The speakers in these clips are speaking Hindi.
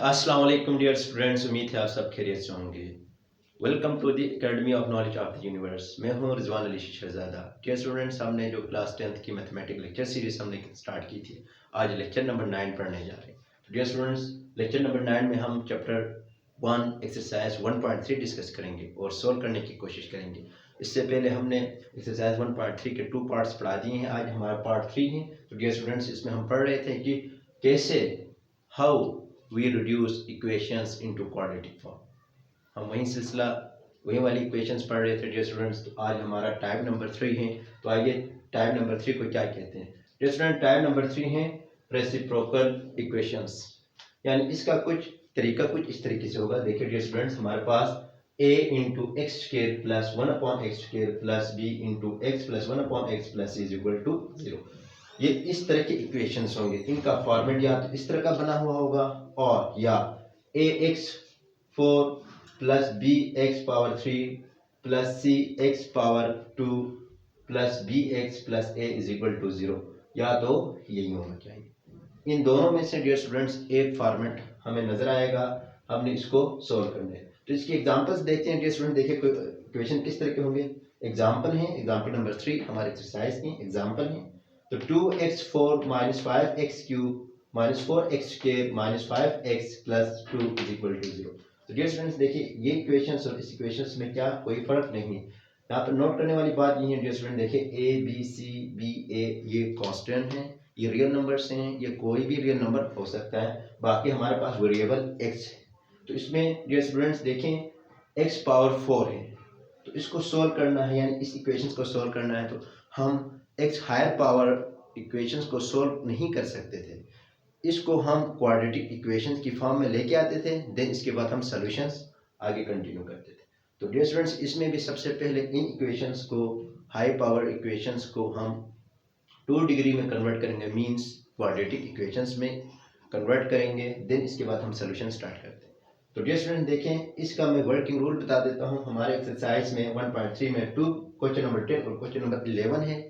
अस्सलाम वालेकुम डियर स्टूडेंट्स, उम्मीद है आप सब खैरियत से होंगे। Welcome to the academy of knowledge of the universe. मैं हूं रिजवान अली शहजादा। डियर स्टूडेंट्स, हमने जो क्लास 10th की मैथमेटिक्स लेक्चर सीरीज हमने स्टार्ट की थी, आज लेक्चर नंबर 9 पढ़ने जा रहे हैं। तो डियर स्टूडेंट्स, लेक्चर नंबर 9 में हम चैप्टर 1 एक्सरसाइज 1.3 डिस्कस करेंगे और सोल्व करने की कोशिश करेंगे। इससे पहले हमने एक्सरसाइज 1.3 के 2 पार्ट्स पढ़ा दिए हैं, आज हमारा पार्ट 3 है। तो डियर स्टूडेंट्स, इसमें हम पढ़ रहे थे कि कैसे how we reduce equations into quadratic form। हम वही वाली इक्वेशंस पढ़ रहे थे डियर स्टूडेंट्स। तो आज हमारा टाइप नंबर 3 है। तो आइए टाइप नंबर 3 को क्या कहते हैं डियर स्टूडेंट। टाइप नंबर 3 है रेसिप्रोकल इक्वेशंस, यानी इसका कुछ तरीका कुछ इस तरीके से होगा। देखिए डियर स्टूडेंट्स, हमारे पास a into x square plus 1/x square plus b into x plus 1/x plus c is equal to 0। ये इस तरह के इक्वेशंस होंगे। इनका फॉर्मेट या तो इस तरह का बना हुआ होगा और या ax4 plus bx power 3 plus cx power 2 plus bx plus a is equal to 0, या तो यही होना चाहिए। इन दोनों में से डियर स्टूडेंट्स एक फॉर्मेट हमें नजर आएगा, हमने इसको सोल्व करना है। तो इसकी एग्जांपल्स देखते हैं डियर स्टूडेंट। देखिए इक्वेशन किस तरह के होंगे। एग्जांपल है, एग्जांपल नंबर 3 हमारे एक्सरसाइज की एग्जांपल है। तो 2x4 minus 5x cube minus 4x square minus 5x plus 2 is equal to 0। तो डियर स्टूडेंट्स, देखिए ये इक्वेशंस और इस इक्वेशंस में क्या कोई फर्क नहीं है। यहाँ पर नोट करने वाली बात ये है डियर स्टूडेंट, देखिए a b c b a ये कांस्टेंट हैं, ये रियल नंबर्स हैं, ये कोई भी रियल नंबर हो सकता है। बाकी हमारे पास वेरिएबल x है। तो इसमें डियर स्टूडेंट्स देखें x पावर 4 है, तो इसको सोल्व करना है, यानी इस इक्वेशंस को सोल्व करना है। तो हम x हायर पावर इक्वेशंस को सोल्व नहीं कर सकते थे, इसको हम क्वाड्रेटिक इक्वेशंस की फॉर्म में लेके आते थे, देन इसके बाद हम सॉल्यूशंस आगे कंटिन्यू करते थे। तो डियर स्टूडेंट्स, इसमें भी सबसे पहले इन इक्वेशंस को, हाई पावर इक्वेशंस को हम 2 डिग्री में कन्वर्ट करेंगे, मींस क्वाड्रेटिक इक्वेशंस में कन्वर्ट करेंगे, देन इसके बाद हम सॉल्यूशन स्टार्ट करते हैं। तो डियर स्टूडेंट देखें, इसका मैं वर्किंग रूल बता देता हूं। हमारे एक्सरसाइज में 1.3 में 2 क्वेश्चन नंबर 10 और क्वेश्चन नंबर 11 है।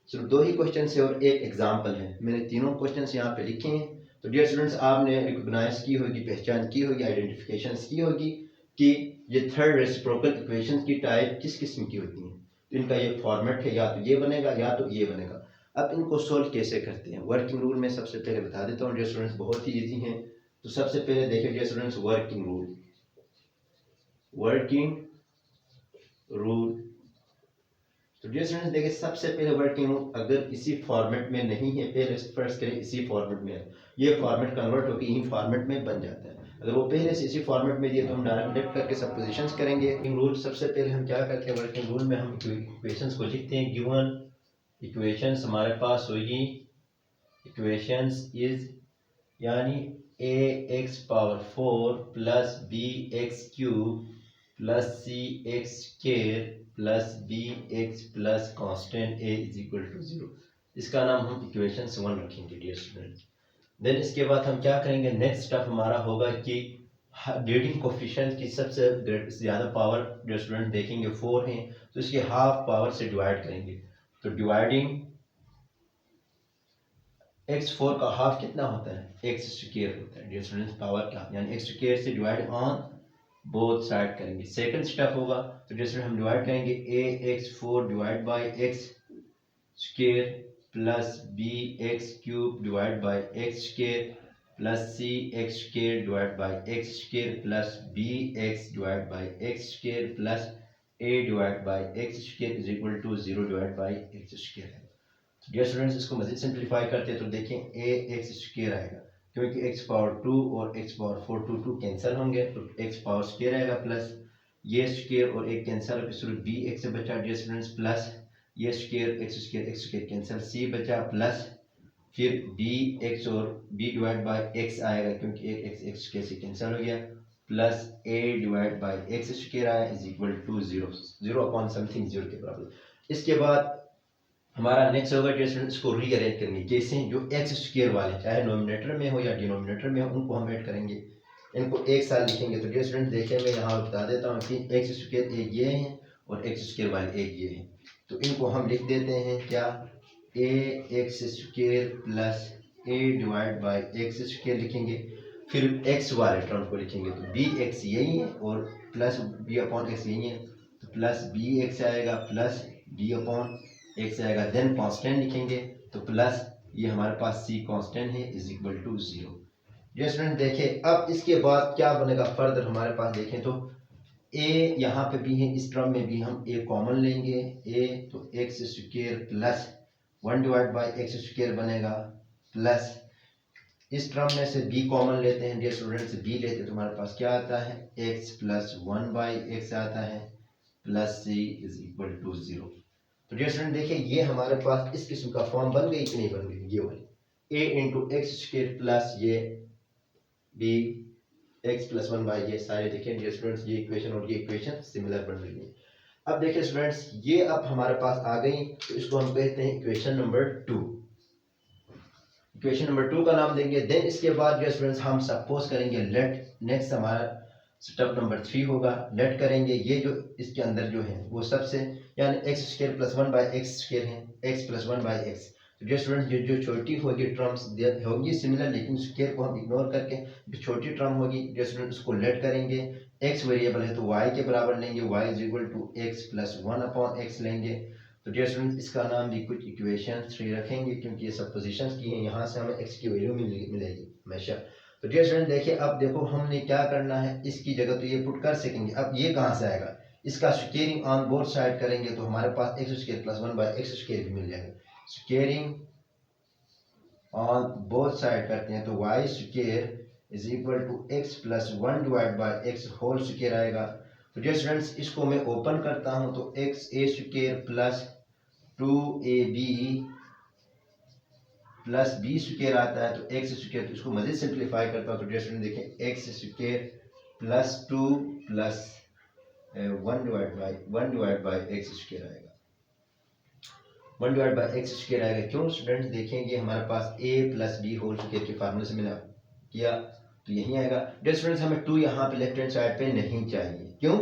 सिर्फ 2 ही क्वेश्चन है और एक एग्जाम्पल है। मैंने तीनों क्वेश्चन यहाँ पे लिखे हैं। तो डियर स्टूडेंट्स, आपने रिकॉग्नाइज की होगी, पहचान की होगी, आइडेंटिफिकेशन की होगी कि ये थर्ड रेसिप्रोकल इक्वेशन की टाइप किस किस्म की होती हैं। तो इनका ये फॉर्मेट है, या तो ये बनेगा या तो ये बनेगा। अब इनको सोल्व कैसे करते हैं, वर्किंग रूल में सबसे पहले बता देता हूँ डियर स्टूडेंट्स, बहुत ही ईजी है। तो सबसे पहले देखिए डियर स्टूडेंट्स, वर्किंग रूल। तो डियर स्टूडेंट्स देखिए, सबसे पहले वर्किंग रूल अगर इसी फॉर्मेट में नहीं है, पहले फर्स्ट करें इसी फॉर्मेट में है, ये फॉर्मेट कन्वर्ट होकर यही फॉर्मेट में बन जाता है। अगर वो पहले से इसी फॉर्मेट में दिए तो हम डायरेक्ट लेफ्ट करके सपोजिशंस करेंगे। रूल सबसे पहले हम क्या करते हैं, वर्किंग रूल में हम इक्वेशंस को लिखते हैं। गिवन इक्वेशंस हमारे पास होगी, इक्वेशंस इज यानी ax power 4 plus bx cube plus cx square plus bx plus constant a is equal to 0। इसका नाम हम इक्वेशन 1 रखेंगे डियर स्टूडेंट। देन इसके बाद हम क्या करेंगे, नेक्स्ट स्टेप हमारा होगा कि लीडिंग कोफिशिएंट की सबसे ज़्यादा पावर डियर स्टूडेंट देखेंगे 4 है, तो इसके हाफ पावर से डिवाइड करेंगे। तो डिवाइडिंग x4 का हाफ कितना होता है, x स्क्वायर होता है डियर स्टूडेंट्स, पावर का, यानी x स्क्वायर से डिवाइड ऑन बोथ साइड करेंगे। सेकंड स्टेप होगा, तो डियर स्टूडेंट हम डिवाइड करेंगे ax4 divide by x square plus bx cube divide by x square plus cx square divide by x square plus bx divide by x square plus a divide by x square is equal to 0 divide by x square. Dear students, इसको मजीद सिंप्लीफाई करते हैं तो देखें a x स्क्वायर आएगा, क्योंकि x पावर 2 और x पावर 4 2 कैंसिल होंगे, तो x पावर स्क्वायर आएगा प्लस ये स्क्वायर और एक कैंसिल होकर सिर्फ b x से बचा डियर स्टूडेंट्स, प्लस ये square x square cancel, c बचा प्लस फिर b x और b डिवाइड बाय x आएगा, क्योंकि एक x स्क्वायर से कैंसिल हो गया, plus a divide by x square आया is equal to 0 upon something 0 के बराबर। इसके बाद हमारा नेक्स्ट होगा डियर स्टूडेंट्स, इसको रीअरेंज करेंगे। कैसे, जो एक्स स्क्वायर वाले चाहे नोमिनेटर में हो या डिनोमिनेटर में हो, उनको हम ऐड करेंगे, इनको एक साथ लिखेंगे। तो डियर स्टूडेंट देखिए, मैं यहाँ बता देता हूँ कि एक्स स्क्वायर एक ये हैं और एक्स स्क्वायर वाले एक ये हैं। तो इनको हम लिख देते हैं क्या, A X square plus A divide by x square लिखेंगे। फिर एक्स वाले टर्म को लिखेंगे तो बी एक्स यही है और प्लस बी अपॉन एक्स यही है, तो प्लस बी एक्स आएगा प्लस बी अपॉन एक्स आएगा, देन कांस्टेंट लिखेंगे तो प्लस ये हमारे पास सी कांस्टेंट है इज इक्वल टू 0। जो स्टूडेंट देखें अब इसके बाद क्या बनेगा फर्दर हमारे पास, देखें तो ए यहाँ पे भी है, इस टर्म में भी हम ए कॉमन लेंगे, ए तो x square plus 1 divide by x square बनेगा प्लस इस टर्म में से b कॉमन लेते हैं डियर स्टूडेंट्स, b लेते हैं तो हमारे पास क्या आता है x प्लस 1 बाई एक्स आता है plus c is equal to 0। तो डियर स्टूडेंट देखिए ये हमारे पास इस किस्म का फॉर्म बन गई कि नहीं बन गई, ये वाली a into x square plus ये b x प्लस 1 बाई, ये सारे देखिए डियर स्टूडेंट्स ये इक्वेशन और ये इक्वेशन सिमिलर बन रही है। अब देखिए स्टूडेंट्स ये अब हमारे पास आ गई तो इसको हम कहते हैं इक्वेशन नंबर 2। इक्वेशन नंबर 2 का नाम देंगे। देन इसके बाद जो स्टूडेंट्स हम सपोज करेंगे लेट, नेक्स्ट हमारा स्टेप नंबर 3 होगा, लेट करेंगे ये जो इसके अंदर जो है वो सबसे यानी x square plus 1 by x square है, एक्स प्लस 1 बाई एक्स। तो जो स्टूडेंट जो छोटी होगी टर्म्स होगी सिमिलर लेकिन स्क्वायर को हम इग्नोर करके जो छोटी टर्म होगी जो स्टूडेंट उसको लेट करेंगे, एक्स वेरिएबल है तो y के बराबर लेंगे, y is equal to x plus 1 upon x लेंगे। तो डियर स्टूडेंट इसका नाम भी कुछ इक्वेशन 3 रखेंगे क्योंकि ये सपोजिशंस की हैं, यहाँ से हमें x की वैल्यू मिलेगी हमेशा। तो डियर स्टूडेंट देखिए अब देखो हमने क्या करना है, इसकी जगह तो ये पुट कर सकेंगे, अब ये कहाँ से आएगा, इसका स्क्वेयरिंग ऑन बोथ साइड करेंगे तो हमारे पास X square plus 1 by x square भी मिल जाएगा। स्क्वेयरिंग ऑन बोथ साइड करते हैं तो y square is equal to x plus 1 divide by x whole square आएगा। तो डियर स्टूडेंट्स इसको मैं ओपन करता हूँ तो X A square plus 2ab plus B square आता है तो एक्स स्क्वायर, तो इसको मजीद सिंप्लीफाई करता हूँ तो डियर स्टूडेंट देखें x square plus 2 plus 1 divide by x square आएगा, 1 डिवाइड बाई एक्स स्क्वायर आएगा। क्यों स्टूडेंट्स देखेंगे हमारे पास a plus B whole square के फार्मूले से मिला किया तो यही आएगा। डियर स्टूडेंट्स हमें 2 यहाँ पे लेफ्ट हैंड साइड पे नहीं चाहिए, क्यों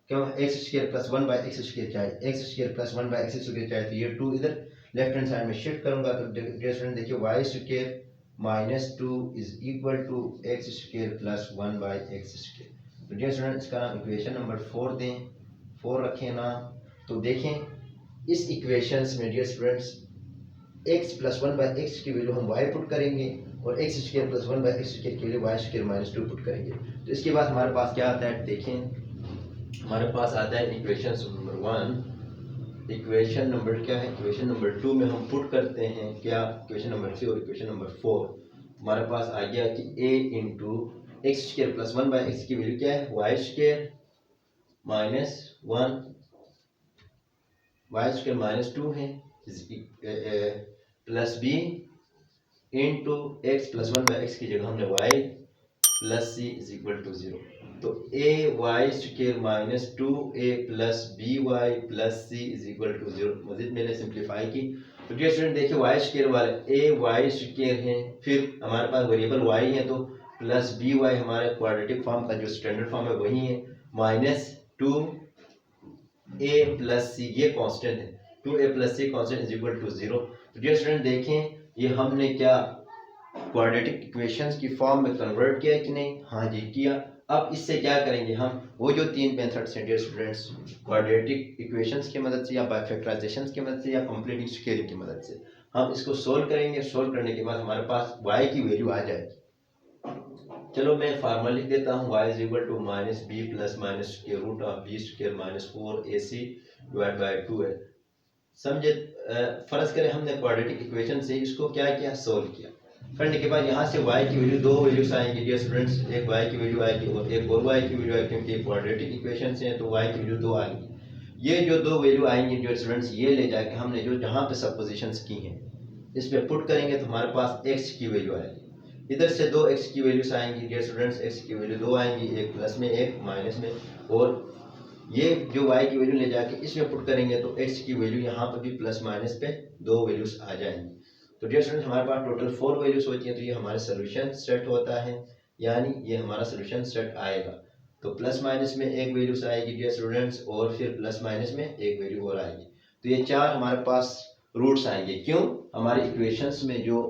X square plus 1 by x square चाहिए, X square plus 1 by x square चाहिए तो ये 2 इधर लेफ्ट हैंड साइड में शिफ्ट करूंगा तो डियर स्टूडेंट देखिए Y square minus 2 is equal to x square plus 1 by x square. तो डियर स्टूडेंट इसका नाम इक्वेशन नंबर 4 दें, 4 रखें ना। तो देखें इस इक्वेशंस में dear students x plus 1 by x की वैल्यू हम y पुट करेंगे और X square plus 1 by x square की value Y square minus 2 put करेंगे। तो इसके बाद हमारे पास क्या आता है, देखें हमारे पास आता है इक्वेशन नंबर 1, इक्वेशन नंबर क्या है, इक्वेशन नंबर 2 में हम पुट करते हैं क्या, इक्वेशन नंबर 3 और इक्वेशन नंबर 4 हमारे पास आ गया कि a into x square plus 1 by x की वैल्यू क्या है y square minus 1 y square minus 2 है plus b into x plus 1 by x की जगह हमने y plus c is equal to 0। तो a y square minus 2a plus b y plus c is equal to 0। मजीद मैंने सिंप्लीफाई की तो डियर स्टूडेंट देखिए वाई स्क्वायर वाले a वाई स्क्वायर है, फिर हमारे पास वेरिएबल y है तो प्लस बी वाई हमारे क्वाड्रेटिक फॉर्म का जो स्टैंडर्ड फॉर्म है वही है, माइनस 2a प्लस सी ये कांस्टेंट है, 2a plus c constant is equal to 0। तो डियर स्टूडेंट देखें ये हमने क्या क्वाड्रेटिक इक्वेशंस की फॉर्म में कन्वर्ट किया कि नहीं, हाँ जी किया। अब इससे क्या करेंगे हम, वो जो 3 मेथड्स हैं डियर स्टूडेंट्स क्वाड्रेटिक इक्वेशंस की मदद से या बाय फैक्टराइजेशन की मदद से या कंप्लीटिंग स्केलिंग की मदद से हम इसको सोल्व करेंगे। सोल्व करने के बाद हमारे पास y की वैल्यू आ जाएगी। चलो मैं फार्मूला लिख देता हूँ, y is equal to minus b plus minus square root of b square minus 4ac divide by 2 है। समझे, फर्ज करें हमने क्वाड्रेटिक इक्वेशन से इसको क्या किया, सोल्व किया। करने के बाद यहाँ से y की वैल्यू 2 वैल्यूज आएंगी डियर स्टूडेंट्स, एक y की वैल्यू आएगी और एक और y की वैल्यू आएगी क्योंकि क्वाड्रेटिक इक्वेशन से है तो y की वैल्यू 2 आएगी। ये जो 2 वैल्यू आएंगी डियर स्टूडेंट्स ये ले जाके हमने जो जहाँ पे सपोजिशंस की हैं इस पे पुट करेंगे तो हमारे पास x की वैल्यू आएगी। इधर से 2 x की वैल्यूज आएंगी डियर स्टूडेंट्स, x की वैल्यू 2 आएंगी, एक प्लस में एक माइनस में, और ये जो y की वैल्यू ले जाके इसमें पुट करेंगे तो x की वैल्यू यहाँ पर भी प्लस माइनस पे 2 वैल्यूज आ जाएंगी। तो डियर स्टूडेंट हमारे पास टोटल 4 वैल्यूज होती हैं तो ये हमारा सोल्यूशन सेट होता है, यानी ये हमारा सोल्यूशन सेट आएगा। तो प्लस माइनस में एक वैल्यूज आएगी डियर स्टूडेंट्स और फिर प्लस माइनस में एक वैल्यू और आएगी। तो ये 4 हमारे पास रूट्स आएंगे, क्यों, हमारे इक्वेशंस में जो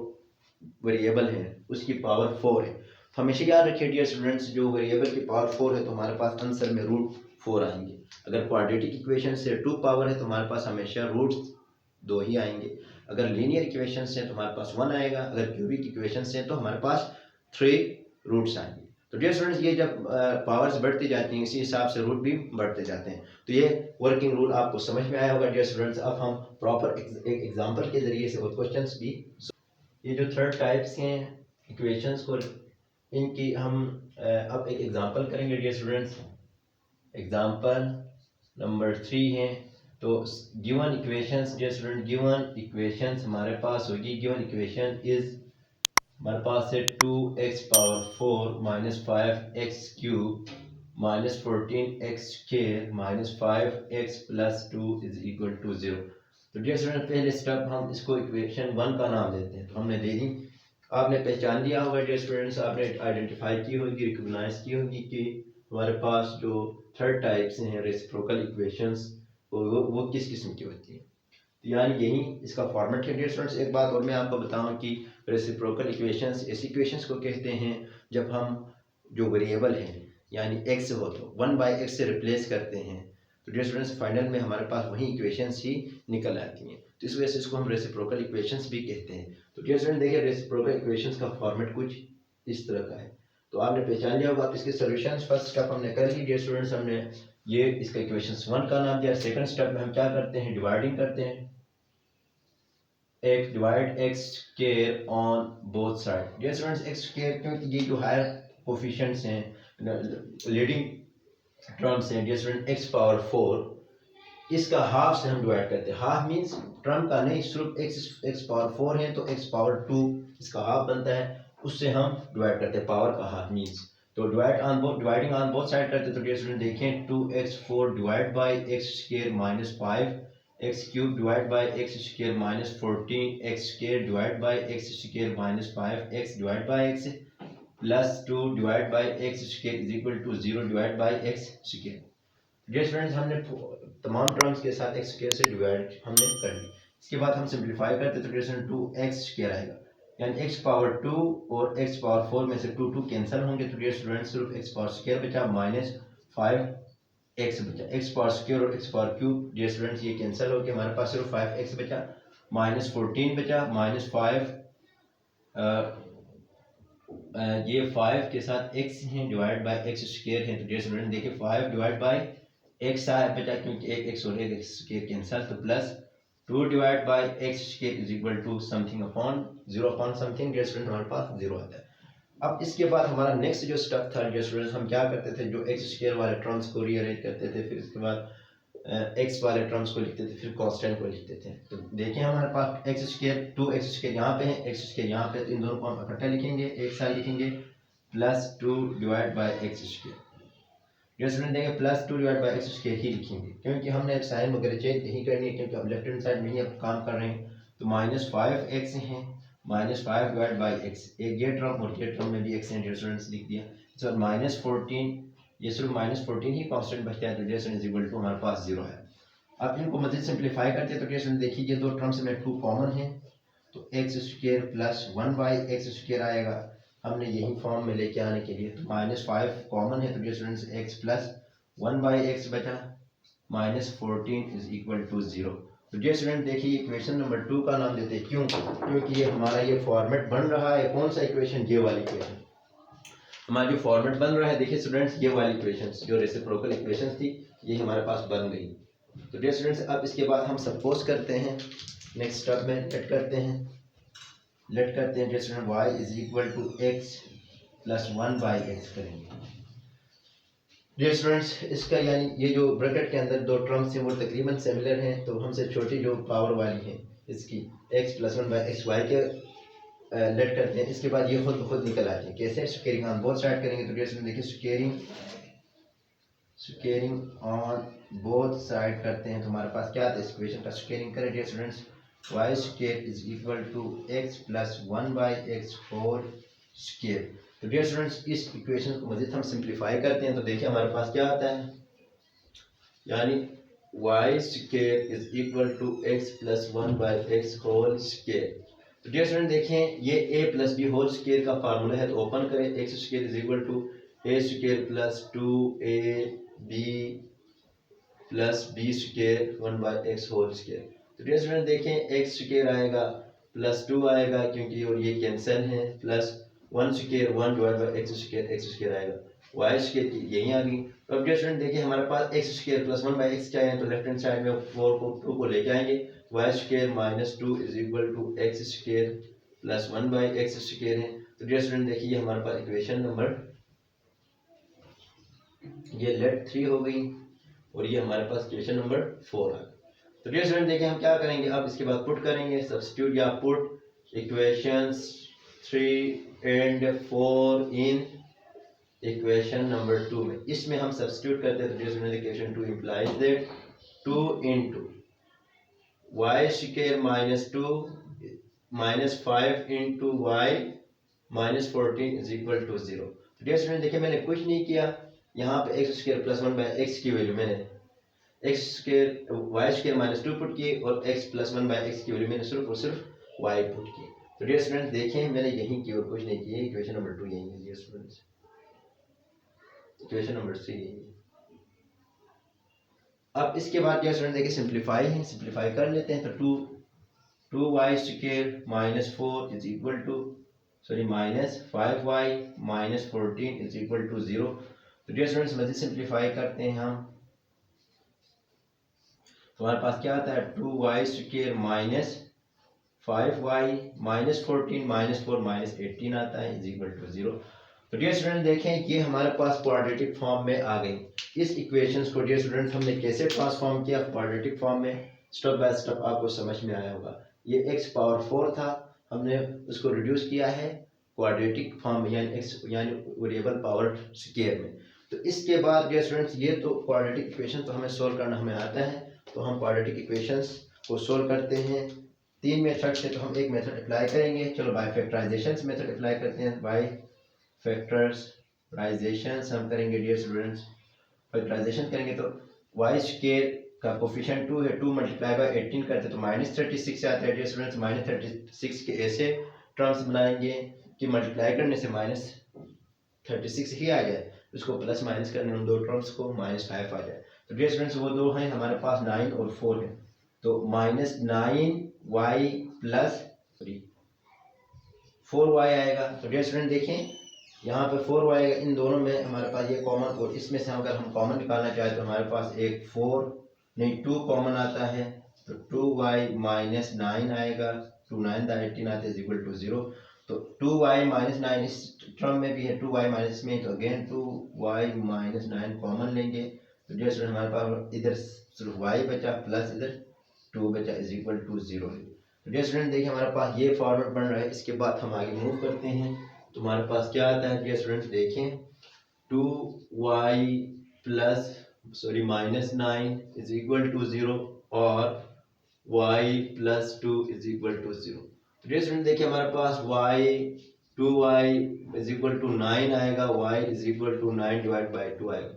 वेरिएबल है उसकी पावर 4 है। तो हमेशा याद रखिए डियर स्टूडेंट्स, जो वेरिएबल की पावर 4 है तो हमारे पास आंसर में √4 आएंगे। अगर क्वाड्रेटिक इक्वेशन से 2 पावर है तो हमारे पास हमेशा √2 ही आएंगे। अगर लीनियर इक्वेशन से तो हमारे पास 1 आएगा। अगर क्यूबिक इक्वेशन से तो हमारे पास 3 रूट्स आएंगे। तो डियर स्टूडेंट्स, ये जब पावर्स बढ़ती जाती हैं इसी हिसाब से रूट भी बढ़ते जाते हैं। तो ये वर्किंग रूल आपको समझ में आया होगा डियर स्टूडेंट्स। अब हम प्रॉपर एक एग्जांपल के जरिए से और क्वेश्चंस भी, ये जो थर्ड टाइप्स हैं इक्वेशंस को, इनकी हम अब एक एग्जांपल करेंगे डियर स्टूडेंट्स। एग्जांपल नंबर 3 है। तो given equations dear student, given equations हमारे पास होगी, गिवन इक्वेशन इज, हमारे पास है 2x power 4 minus 5x cube minus 14x square minus 5x plus 2 is equal to 0। तो डियर स्टूडेंट, पहले स्टेप हम इसको इक्वेशन 1 का नाम देते हैं। तो हमने दे दी, आपने पहचान लिया होगा डियर स्टूडेंट्स, आपने आइडेंटिफाई की होगी, रिकॉग्नाइज की होगी कि हमारे पास जो थर्ड टाइप्स हैं रेसिप्रोकल इक्वेशंस वो किस किस्म की होती हैं। तो यानी यही इसका फॉर्मेट है डियर स्टूडेंट्स। एक बात और मैं आपको बताऊं कि रेसिप्रोकल इक्वेशंस ऐसी इक्वेशंस को कहते हैं जब हम जो वेरिएबल है यानी x हो तो 1/x से रिप्लेस करते हैं। तो डियर स्टूडेंट्स, फाइनल में हमारे पास वही इक्वेशंस ही निकल आती हैं। तो इस वजह से इसको हम रेसिप्रोकल इक्वेशंस भी कहते हैं। तो डियर स्टूडेंट देखिए, रेसिप्रोकल इक्वेशंस का फॉर्मेट कुछ इस तरह का है। तो आपने पहचान लिया होगा। आप इसके सॉल्यूशंस फर्स्ट स्टेप हमने कर ली डियर स्टूडेंट्स, हमने ये इसका इक्वेशंस 1 का नाम दिया। सेकंड स्टेप में हम क्या करते हैं, डिवाइडिंग करते हैं, x divide x square on both side. Dear students, x square, क्योंकि ये जो हायर कोफिशिएंट्स हैं, लीडिंग टर्म्स हैं डियर स्टूडेंट, x पावर 4, इसका हाफ से हम डिवाइड करते हैं। हाफ मींस टर्म का नहीं, सिर्फ x पावर 4 है तो x पावर 2 इसका हाफ बनता है, उससे हम डिवाइड करते हैं, पावर का हाफ मींस। तो डिवाइडिंग ऑन बोथ साइड करते हैं। तो डियर स्टूडेंट देखें, 2x4 divide by x square minus 5x cube divide by x square minus 14x square divide by x square minus 5x divide by x plus 2 divide by x square is equal to 0 divide by x square. Dear students, हमने तमाम टर्म्स के साथ x स्क्वायर से डिवाइड हमने कर ली। इसके बाद हम सिंप्लीफाई करते तो डियर स्टूडेंट 2x स्क्वायर आएगा, यानी x पावर 2 और x पावर 4 में से 2 कैंसिल होंगे। तो डियर स्टूडेंट सिर्फ x पावर स्क्वायर बचा माइनस 5x बचा। x पावर स्क्वायर और x power cube dear students ये कैंसिल हो गया, हमारे पास सिर्फ 5x बचा, माइनस 14 बचा, माइनस 5 ये 5 के साथ x हैं डिवाइड बाय x स्क्वायर है। तो डियर स्टूडेंट देखिए 5 डिवाइड बाय x आया बचा, क्योंकि एक x और एक x स्क्वायर कैंसिल, तो plus 2 divide by x square is equal to something upon 0 upon something. Dear student हमारे पास 0 आता है। अब इसके बाद हमारा नेक्स्ट जो स्टेप था डियर स्टूडेंट्स, हम क्या करते थे, जो x स्क्वायर वाले टर्म्स को रीअरेंज करते थे, फिर इसके बाद x वाले टर्म्स को लिखते थे, फिर कांस्टेंट को लिखते थे। तो देखिए हमारे पास x स्क्वायर 2x स्क्वायर यहाँ पे है, x स्क्वायर यहाँ पे, तो इन दोनों को हम इकट्ठा लिखेंगे, एक साथ लिखेंगे, plus 2 divide by x square. Dear student देंगे plus 2 divide by x square ही लिखेंगे, क्योंकि हमने साइन वगैरह चेंज नहीं करनी है, क्योंकि हम लेफ्ट हैंड साइड में ही अब काम कर रहे हैं। तो माइनस 5x है, माइनस 5 डिवाइड बाई x, एक ये टर्म और ये टर्म में भी x डियर स्टूडेंट्स लिख दिया। सो माइनस 14, ये सिर्फ माइनस 14 ही कांस्टेंट बचता है, तो डियर स्टूडेंट्स इक्वल टू हमारे पास 0 है। अब इनको मजीद सिंप्लीफाई करते हैं तो डियर स्टूडेंट देखिए ये दो टर्म्स में 2 कॉमन है, तो x square plus 1 by x square आएगा, हमने यही फॉर्म में लेके आने के लिए। तो माइनस 5 कॉमन है, तो dear students x plus 1 by x बचा, माइनस 14 इज इक्वल टू 0। तो डियर स्टूडेंट देखिए इक्वेशन नंबर 2 का नाम देते हैं, क्यों, क्योंकि ये हमारा ये फॉर्मेट बन रहा है, कौन सा इक्वेशन, ये वाली इक्वेशन हमारा जो फॉर्मेट बन रहा है। देखिए स्टूडेंट्स ये वाली इक्वेशंस जो रेसिप्रोकल इक्वेशंस थी ये हमारे पास बन गई। तो डियर स्टूडेंट्स अब इसके बाद हम सपोज करते हैं, नेक्स्ट स्टेप में लेट करते हैं dear student y is equal to x plus 1 by x करेंगे। डियर स्टूडेंट्स इसका यानी ये जो ब्रैकेट के अंदर दो टर्म्स हैं वो तकरीबन सिमिलर हैं, तो हमसे छोटी जो पावर वाली है इसकी x plus 1 by x y के लेट करते हैं। इसके बाद ये खुद निकल आती है, कैसे, स्क्वेयरिंग ऑन बोथ साइड करेंगे। तो डियर स्टूडेंट देखिए स्क्वेयरिंग ऑन बोथ साइड करते हैं तो हमारे पास क्या आता है, इस इक्वेशन का स्क्वेयरिंग करें dear students, y square is equal to x plus 1 by x whole square. तो डियर स्टूडेंट्स इस इक्वेशन को मजीद हम सिंप्लीफाई करते हैं तो देखिए हमारे पास क्या आता है, यानी y square is equal to x plus 1 by x whole square. तो डियर स्टूडेंट देखें ये a plus B whole square का फार्मूला है, तो ओपन करें x square is equal to a square plus 2ab plus B square 1/x whole square. तो डियर स्टूडेंट देखें एक्स स्क्वायर आएगा प्लस 2 आएगा क्योंकि और ये कैंसिल है, plus 1 square 1 divide by x square आएगा, वाई स्क्वायर की यही आ गई। तो अब डियर स्टूडेंट देखिए हमारे पास एक्स स्क्वायर प्लस 1/x चाहिए, तो लेफ्ट हैंड साइड में 4 को 2 को लेके आएंगे, y square minus 2 is equal to x square plus 1/x square है। तो डियर स्टूडेंट देखिए हमारे पास इक्वेशन नंबर ये लेट 3 हो गई और ये हमारे पास इक्वेशन नंबर 4 आ गई। तो डियर स्टूडेंट देखिए हम क्या करेंगे, अब इसके बाद पुट करेंगे, सब्स्टिट्यूट या put equations 3 and 4 in equation number 2 में। इसमें हम सब्स्टिट्यूट करते हैं, तो dear student equation 2 implies that 2 into y square minus 2 minus 5 into y minus 14 is equal to 0। तो डियर स्टूडेंट देखिए मैंने कुछ नहीं किया, यहाँ पे एक्स स्क्वायर प्लस 1/x की वैल्यू मैंने x square y square minus 2 put की और x प्लस 1/x की वैल्यू मैंने सिर्फ और सिर्फ y पुट की। तो डियर स्टूडेंट देखें मैंने यही की और कुछ नहीं किया, इक्वेशन नंबर 2 यही है डियर स्टूडेंट्स, इक्वेशन नंबर 3 यही है। अब इसके बाद डियर स्टूडेंट देखिए सिंप्लीफाई है, सिंप्लीफाई कर लेते हैं, तो 2y square minus 4 is equal to minus 5y minus 14 is equal to 0। तो डियर स्टूडेंट्स मजीद सिंप्लीफाई करते हैं हम, तो हमारे पास क्या आता है 2y square minus 5y minus 14 minus 4 minus 18 आता है इज इक्वल टू 0। तो डियर स्टूडेंट देखें ये हमारे पास क्वाड्रेटिक फॉर्म में आ गई। इस इक्वेशंस को डियर स्टूडेंट हमने कैसे ट्रांसफॉर्म किया क्वाड्रेटिक फॉर्म में, स्टेप बाय स्टेप आपको समझ में आया होगा। ये x पावर 4 था, हमने उसको रिड्यूस किया है क्वाड्रेटिक फॉर्म में यानी x यानी वेरिएबल पावर स्क्वायर में। तो इसके बाद डियर स्टूडेंट्स ये तो क्वाड्रेटिक इक्वेशन तो हमें सोल्व करना हमें आता है, तो हम क्वाड्रेटिक इक्वेशंस को सोल्व करते हैं 3 मेथड से। तो हम एक मेथड अप्लाई करेंगे, चलो बाय फैक्टराइजेशन मेथड अप्लाई करते हैं, बाय फैक्टराइजेशन हम करेंगे डियर स्टूडेंट्स। फैक्टराइजेशन करेंगे तो वाई स्क्वायर का कोफिशिएंट 2 है, 2 मल्टीप्लाई बाय 18 करते तो माइनस 36 आता है डियर स्टूडेंट्स। माइनस 36 के ऐसे टर्म्स बनाएंगे कि मल्टीप्लाई करने से माइनस 36 ही आ जाए, उसको प्लस माइनस करने उन दो टर्म्स को माइनस 5 आ जाए। तो डियर स्टूडेंट्स वो दो हैं हमारे पास 9 और 4 है, तो माइनस 9y प्लस 4y आएगा। तो डियर स्टूडेंट देखें यहाँ पे 4y आएगा, इन दोनों में हमारे पास ये कॉमन, और इसमें से अगर हम कॉमन निकालना चाहें तो हमारे पास एक 2 कॉमन आता है, तो 2y माइनस 9 आएगा, 2 9 18 आता है इज इक्वल टू 0। तो 2y माइनस 9 इस टर्म में भी है, 2y माइनस में, तो अगेन 2y माइनस 9 कॉमन लेंगे, तो डियर स्टूडेंट हमारे पास इधर सिर्फ y बचा प्लस इधर 2 बचा इज इक्वल टू 0। तो डियर स्टूडेंट देखिए हमारे पास ये फॉर्मेट बन रहा है। इसके बाद हम आगे मूव करते हैं, तो हमारे पास क्या आता है डियर स्टूडेंट्स देखें 2y plus minus 9 is equal to 0 और y plus 2 is equal to 0। तो डियर स्टूडेंट देखिए हमारे पास y 2y is equal to 9 आएगा, y is equal to 9 divide by 2 आएगा,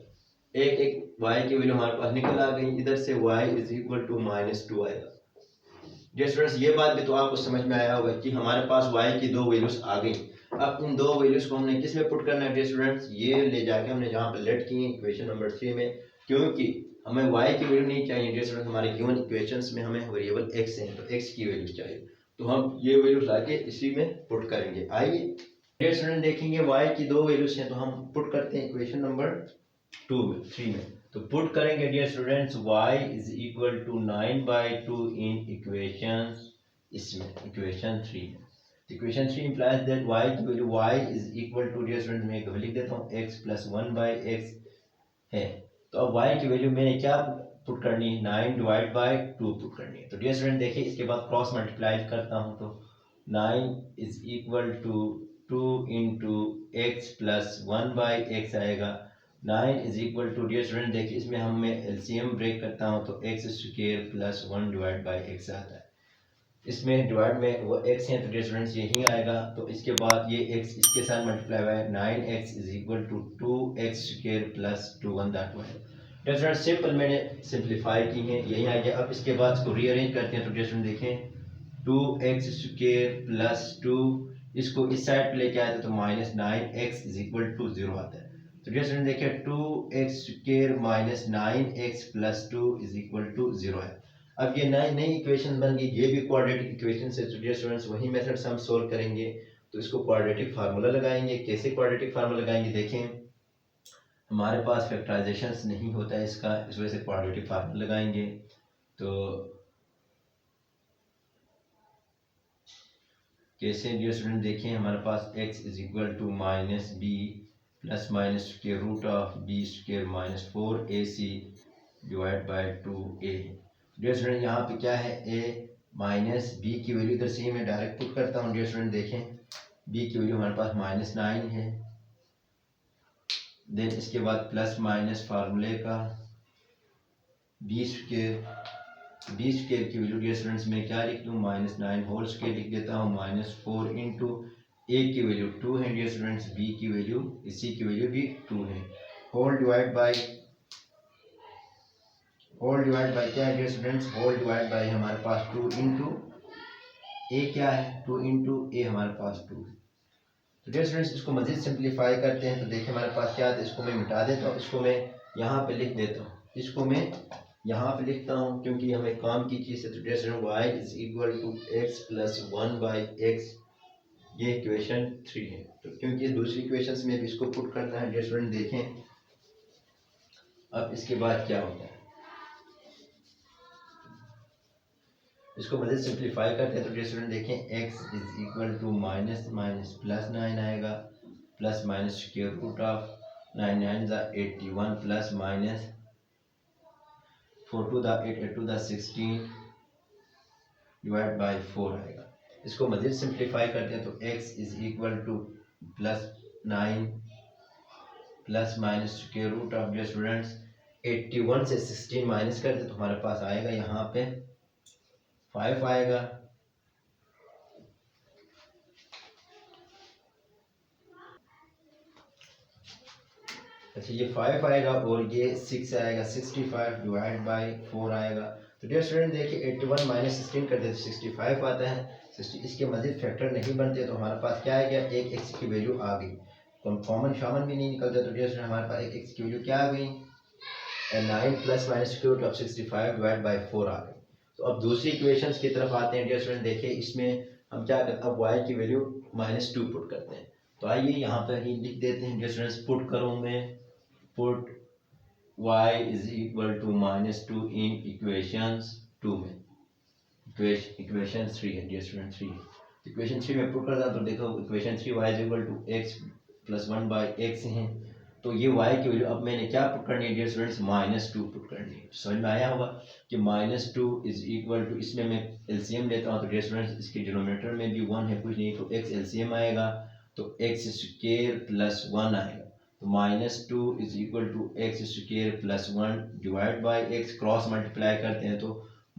एक y की वैल्यू हमारे पास निकल आ गई, इधर से y is equal to minus 2 आएगा। डियर स्टूडेंट्स ये बात भी तो आपको समझ में आया होगा कि हमारे पास y की दो वैल्यूज आ गई। अब इन दो वैल्यूज को हमने किस में पुट करना है डियर स्टूडेंट्स, ये ले जाके हमने जहाँ पे लेट की इक्वेशन नंबर 3 में, क्योंकि हमें y की वैल्यू नहीं चाहिए डियर स्टूडेंट्स, हमारे गिवन इक्वेशंस में हमें वेरिएबल x है, तो x की वैल्यू चाहिए, तो हम ये वैल्यू लाके इसी में पुट करेंगे। आइए डियर स्टूडेंट देखेंगे y की दो वैल्यूज हैं, तो हम पुट करते हैं इक्वेशन नंबर 3 में। तो पुट करेंगे dear students y is equal to 9/2 in equations, इसमें इक्वेशन 3 में। इक्वेशन 3 implies that y की value y is equal to dear student मैं एक लिख देता हूँ x प्लस 1/x है। तो अब y की वैल्यू मैंने क्या पुट करनी है 9 डिवाइड बाय 2 पुट करनी है। तो डियर स्टूडेंट देखिए इसके बाद क्रॉस मल्टीप्लाई करता हूँ, तो 9 is equal to 2 into x plus 1/x आएगा। 9 is equal to dear student देखिए इसमें हम मैं एलसीएम ब्रेक करता हूँ, तो x square plus 1 divide by x आता है, इसमें डिवाइड में वो x है, तो डियर स्टूडेंट्स यही आएगा। तो इसके बाद ये x इसके साथ multiply by 9x is equal to 2x square plus 2 1 that one. Dear students simple मैंने सिंपलीफाई की है, यही आ गया। अब इसके बाद इसको रीअरेंज करते हैं, तो डियर स्टूडेंट देखें 2x² प्लस 2, इसको इस साइड पे लेके आए तो minus 9x is equal to 0 आता है। तो डियर स्टूडेंट देखिए 2x² minus 9x plus 2 is equal to 0 है। अब ये नई नई इक्वेशन बन गई, ये भी क्वाड्रेटिक इक्वेशन से। तो डियर स्टूडेंट्स वही मेथड से हम सोल्व करेंगे। तो इसको क्वाड्रेटिक फार्मूला लगाएंगे। कैसे क्वाड्रेटिक फार्मूला लगाएंगे, देखें हमारे पास फैक्टराइजेशन नहीं होता है इसका, इस वजह से क्वाड्रेटिक फार्मूला लगाएंगे। तो कैसे डियर स्टूडेंट देखें, हमारे पास x is equal to minus b plus minus square root of b square minus 4ac divide by 2a। Dear student यहाँ पे क्या है, a माइनस बी की वैल्यू इधर से ही मैं डायरेक्ट पुट करता हूँ। डियर स्टूडेंट देखें b की वैल्यू हमारे पास माइनस 9 है, देन इसके बाद प्लस माइनस फार्मूले का बी स्क्वायर की वैल्यू डियर स्टूडेंट्स में क्या लिख दूँ, माइनस 9 होल स्क्वायर लिख देता हूँ, माइनस 4 इंटू ए की वैल्यू 2 है डियर स्टूडेंट्स, बी की वैल्यू इसी की वैल्यू भी 2 है, होल डिवाइड बाय क्या है dear students, whole divide by हमारे पास 2 इंटू ए क्या है, 2 इंटू ए हमारे पास 2 है। तो डियर स्टूडेंट्स इसको मज़ीद सिंप्लीफाई करते हैं। तो देखिए हमारे पास क्या आता है, इसको मैं मिटा देता हूँ, इसको मैं यहाँ पे लिख देता हूँ, इसको मैं यहाँ पे लिखता हूँ क्योंकि हमें काम की चीज़ है। तो dear student y is equal to x plus 1 by x, ये इक्वेशन 3 है। तो क्योंकि दूसरी इक्वेशन में भी इसको पुट करना है डियर स्टूडेंट, देखें अब इसके बाद क्या होता है, इसको मज़ीद सिंप्लीफाई करते हैं। तो डियर स्टूडेंट देखें x is equal to minus minus plus 9 आएगा, plus minus square root of 9 9 ज़ा 81 plus minus 4 to the 8 8 to the 16 divide by 4 आएगा। इसको मज़ीद सिंप्लीफाई करते हैं। तो x is equal to plus 9 plus minus square root of dear students 81 से 16 माइनस करते तो हमारे पास आएगा यहाँ पे 5 आएगा, अच्छा ये 5 आएगा और ये 6 आएगा, 65 डिवाइड बाई 4 आएगा। तो डियर स्टूडेंट देखिए 81 माइनस 16 कर दे तो 65 आता है, 60 इसके मजीद फैक्टर नहीं बनते तो हमारे पास क्या आ गया, एक एक्स की वैल्यू आ गई, कॉमन शामन भी नहीं निकलता। तो डियर स्टूडेंट हमारे पास एक एक्स की वैल्यू क्या आ गई, 9 plus minus square root of 65 divide by 4 आ गई। तो अब दूसरी इक्वेशन की तरफ आते हैं डियर स्टूडेंट, देखिए इसमें हम क्या करते हैं, अब y की वैल्यू -2 पुट करते हैं। तो आइए यहाँ पर ही लिख देते हैं डियर स्टूडेंट्स, पुट करूँ मैं, put y is equal to -2 in equations 2 में, इक्वेशन 3 है डियर स्टूडेंट, 3 इक्वेशन 3 में पुट करता तो देखो equation 3 y is equal to x plus 1 by x है। तो ये y की वैल्यू अब मैंने क्या पुट करनी है डियर स्टूडेंट्स, -2 पुट करनी है। समझ में आया होगा कि -2 इज इक्वल टू, इसमें मैं एलसीएम लेता हूँ तो डियर स्टूडेंट्स इसके डिनोमिनेटर में भी 1 है, कुछ नहीं, तो x एलसीएम आएगा तो x स्क्वायर प्लस 1 आएगा। तो -2 is equal to x square plus 1 divide by x, cross multiply करते हैं तो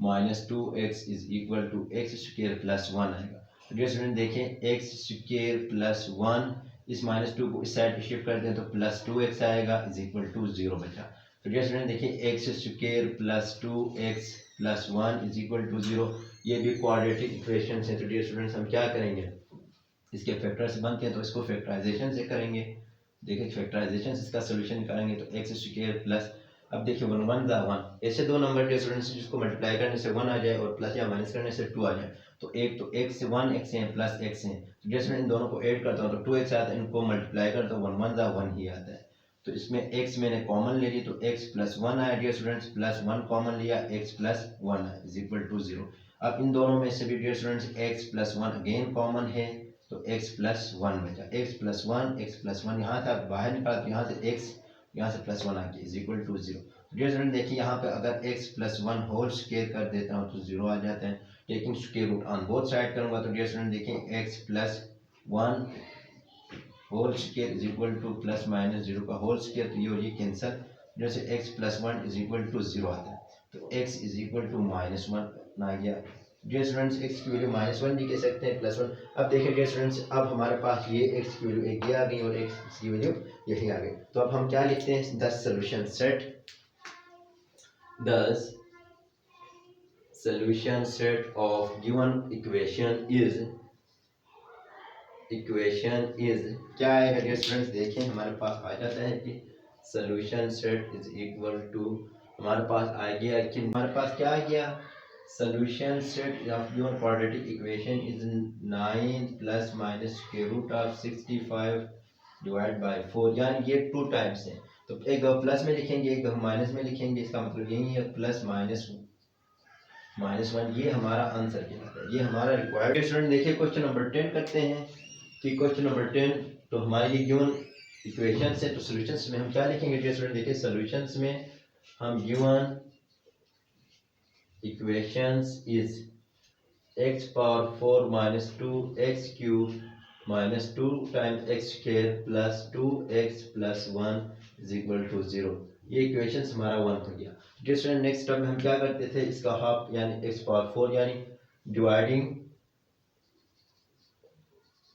-2x is equal to x square plus 1 आएगा। तो डियर स्टूडेंट देखें एक्स स्क्वायर प्लस 1, इस -2 को इस साइड पे शिफ्ट करते हैं तो प्लस 2x आएगा इज इक्वल टू 0 बचा। तो डियर स्टूडेंट देखिए x square plus 2x plus 1 is equal to 0, ये भी क्वाड्रेटिक इक्वेशन है। तो डियर स्टूडेंट्स हम क्या करेंगे, इसके फैक्टर्स बनते हैं तो इसको फैक्टराइजेशन से करेंगे। देखिए फैक्टराइजेशन से इसका सोल्यूशन करेंगे तो एक्स स्क्वायर प्लस, अब देखिए 1 1 ज़ा 1, ऐसे दो नंबर डियर स्टूडेंट्स जिसको मल्टीप्लाई करने से 1 आ जाए और प्लस या माइनस करने से 2 आ जाए। तो एक तो x 1 x है प्लस x है, तो जैसे मैं इन दोनों को ऐड करता हूँ तो 2x आता है, इनको मल्टीप्लाई करता हूँ 1 1 ज़ा 1 ही आता है। तो इसमें x मैंने कॉमन ले ली तो x प्लस 1 आया डियर स्टूडेंट्स, प्लस 1 कॉमन लिया x प्लस 1 आया इज इक्वल टू 0। अब इन दोनों में से भी dear students x plus 1 again common है तो x प्लस 1 बचा, x प्लस 1 यहाँ था बाहर निकाला तो यहाँ से x यहाँ से प्लस 1 आ गया is equal to 0। Dear student देखिए यहाँ पे अगर x प्लस 1 होल स्क्वायर कर देता हूँ तो 0 आ जाता है, लेकिन square root on both side करूँगा तो डियर स्टूडेंट देखिए x plus 1 whole square is equal to plus minus 0 का होल स्क्वायर, तो ये और ये कैंसिल, जैसे x plus 1 is equal to 0 आता है तो x इज इक्वल टू -1 आ गया। डियर स्टूडेंट्स x की वैल्यू -1 भी कह सकते हैं, प्लस 1। अब देखिए डियर स्टूडेंट्स अब हमारे पास ये x की वैल्यू एक ये आ गई और x की वैल्यू यही आ गई। तो अब हम क्या लिखते हैं, द सॉल्यूशन सेट, दस solution set of given equation is क्या आएगा डियर स्टूडेंट्स? देखें हमारे पास आ जाता है कि solution set is equal to, हमारे पास आ गया कि हमारे पास क्या आ गया, solution set of given quadratic equation is 9 plus minus square root of 65 divide by 4, यानी ये टू टाइप्स हैं। तो एक प्लस में लिखेंगे, एक माइनस में लिखेंगे, इसका मतलब यही है प्लस माइनस 1, ये हमारा आंसर कहलाता है, ये हमारा रिक्वायर्ड। स्टूडेंट देखिए क्वेश्चन नंबर 10 करते हैं कि क्वेश्चन नंबर 10, तो हमारे ये गिवन इक्वेशंस है, तो सॉल्यूशंस में हम क्या लिखेंगे स्टूडेंट? देखिए सॉल्यूशंस में हम given equations is x power 4 minus 2x cube minus 2 times x square plus 2x plus 1 is equal to 0। ये इक्वेशंस हमारा 1 हो गया। स्टूडेंट नेक्स्ट स्टेप में हम क्या करते थे, इसका हाफ यानी x पावर 4 यानी dividing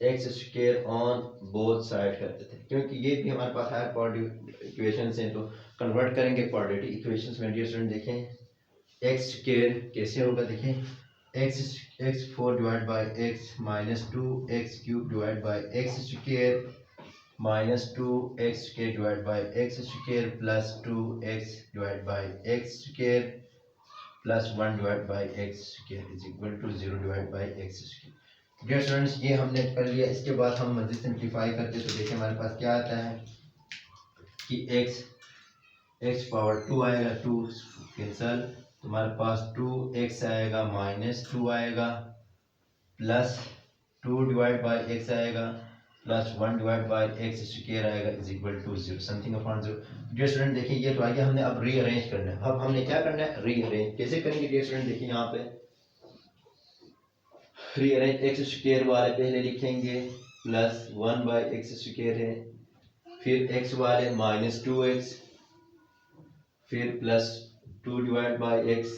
x square on both side करते थे, क्योंकि ये भी हमारे पास हायर पावर इक्वेशंस हैं, तो कन्वर्ट करेंगे क्वाड्रेटिक इक्वेशंस में। स्टूडेंट देखें x स्क्वायर कैसे होगा, देखें x 4 divide by x minus 2x cube divide by x square minus 2x square divide by x square plus 2x divide by x square plus 1 divide by x square is equal to 0 divide by x square. Dear students ये हमने कर लिया। इसके बाद हम मज़ीद सिंप्लीफाई करते तो देखिए हमारे पास क्या आता है कि x पावर 2 आएगा, 2 कैंसल, तुम्हारे पास 2x आएगा माइनस 2 आएगा प्लस 2 डिवाइड बाय x आएगा plus 1 divide by x square आएगा is equal to 0 something upon 0। Dear student देखिए ये तो आ गया, हमने अब रीअरेंज करना है। अब हमने क्या करना है, रीअरेंज कैसे करेंगे डियर स्टूडेंट? देखिए यहाँ पे रीअरेंज x स्क्वायर वाले पहले लिखेंगे प्लस 1 बाय x स्क्वायर है, फिर x वाले माइनस 2x, फिर प्लस 2 डिवाइड बाय x,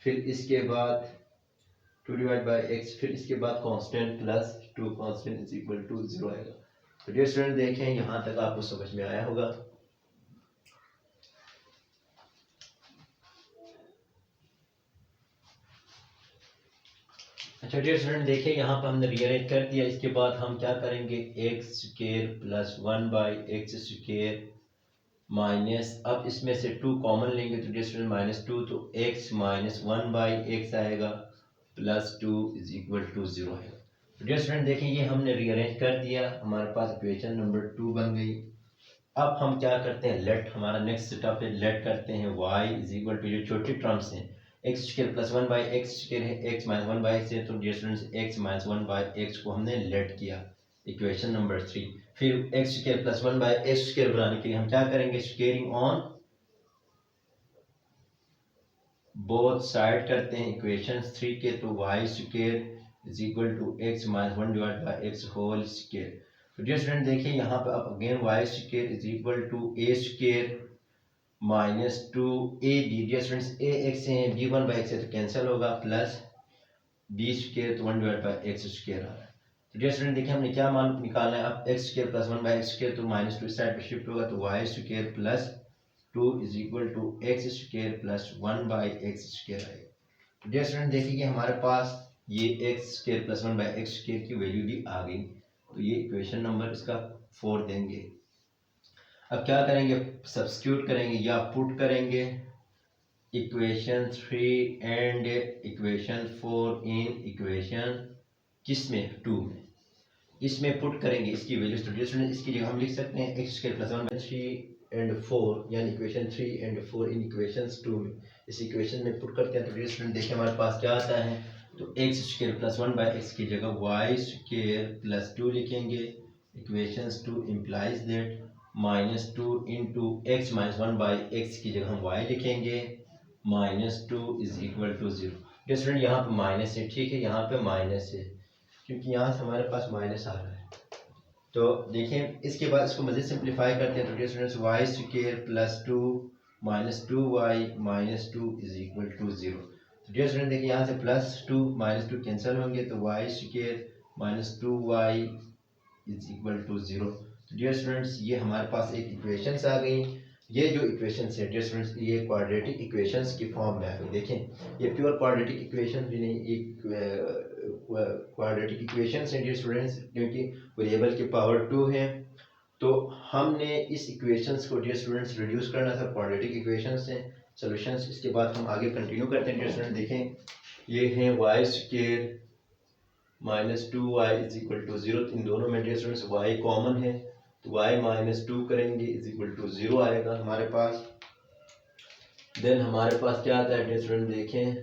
फिर इसके बाद 2 डिवाइड बाय x, फिर इसके बाद constant plus 2 constant is equal to 0 आएगा। तो डियर स्टूडेंट देखें यहाँ तक आपको समझ में आया होगा। अच्छा डियर स्टूडेंट देखिए यहाँ पर हमने रीअरेंज कर दिया। इसके बाद हम क्या करेंगे, x square plus 1 by x square minus, अब इसमें से 2 कॉमन लेंगे तो डियर स्टूडेंट माइनस 2, तो x माइनस 1 बाई एक्स आएगा प्लस 2 इज इक्वल टू 0 आएगा। तो डियर स्टूडेंट देखिए ये हमने रीअरेंज कर दिया, हमारे पास इक्वेशन नंबर 2 बन गई। अब हम क्या करते हैं, लेट, हमारा नेक्स्ट स्टेप है लेट करते हैं y इज इक्वल टू जो छोटी टर्म्स हैं x square plus 1 by x square है, एक्स माइनस 1 बाई एक्स है, तो dear students x minus 1 by x को हमने लेट किया इक्वेशन नंबर 3। फिर x square plus 1 by x square बनाने के लिए हम क्या करेंगे, स्क्वेयरिंग ऑन बोथ साइड करते हैं इक्वेशन 3 के, तो y square is equal to x minus 1 divide by x whole square. तो डियर स्टूडेंट देखिए यहाँ पे अब again y square is equal to a square minus 2 a b, dear students a x है, बी 1 बाई एक्स है तो कैंसिल होगा, प्लस बी स्क्वायर तो 1 डिवाइड बाई एक्स स्क्वायर आ रहा है। तो डियर स्टूडेंट देखिए हमने क्या मान निकालना है, अब x square plus 1 by x square तो माइनस 2 इस साइड पे शिफ्ट होगा, तो y square plus 2 is equal to x square plus 1 by x square आएगा। तो डियर स्टूडेंट देखिए कि हमारे पास ये x square plus 1 by x square की वैल्यू भी आ गई, तो ये इक्वेशन नंबर इसका 4 देंगे। अब क्या करेंगे, सब्स्टिट्यूट करेंगे या पुट करेंगे equation 3 and equation 4 in equation किसमें 2 में, इसमें पुट करेंगे इसकी वैल्यू। तो इसकी जगह हम लिख सकते हैं एक्स स्क्वायर प्लस 1 3 एंड 4 यानी इक्वेशन 3 एंड 4 इन इक्वेशन 2 में, इस इक्वेशन में पुट करते हैं। तो स्टूडेंट देखिए हमारे पास क्या आता है, तो x square plus 1 by x की जगह वाई स्क्वायर प्लस 2 लिखेंगे, equation 2 implies that minus 2 into x minus 1 by x की जगह हम वाई लिखेंगे minus 2 is equal to 0। Student यहाँ पे माइनस है, ठीक है, यहाँ पे माइनस है क्योंकि यहाँ से हमारे पास माइनस आ रहा है। तो देखें इसके बाद इसको मज़ीद सिंप्लीफाई करते हैं, तो students y square plus 2 minus 2y minus 2 is equal to 0। तो डियर स्टूडेंट देखिए यहाँ से प्लस 2 माइनस 2 कैंसिल होंगे, तो y square minus 2y is equal to 0। तो डियर स्टूडेंट्स ये हमारे पास एक इक्वेशंस आ गई। ये जो इक्वेशंस है डियर स्टूडेंट्स, ये क्वाड्रेटिक इक्वेशंस की फॉर्म में आ गई। देखें ये प्योर क्वाड्रेटिक इक्वेशन भी नहीं, ये क्वाड्रेटिक इक्वेशंस हैं डियर स्टूडेंट्स, क्योंकि वेरिएबल की पावर 2 है। तो हमने इस इक्वेशंस को डियर स्टूडेंट्स रिड्यूस करना था, क्वाड्रेटिक इक्वेशंस हैं सॉल्यूशंस। इसके बाद हम आगे कंटिन्यू करते हैं डियर स्टूडेंट। देखें ये है y square minus 2y is equal to 0। इन दोनों में डियर स्टूडेंट्स y कॉमन है, तो y माइनस 2 करेंगे इज इक्वल टू 0 आएगा हमारे पास। देन हमारे पास क्या आता है डियर स्टूडेंट, देखें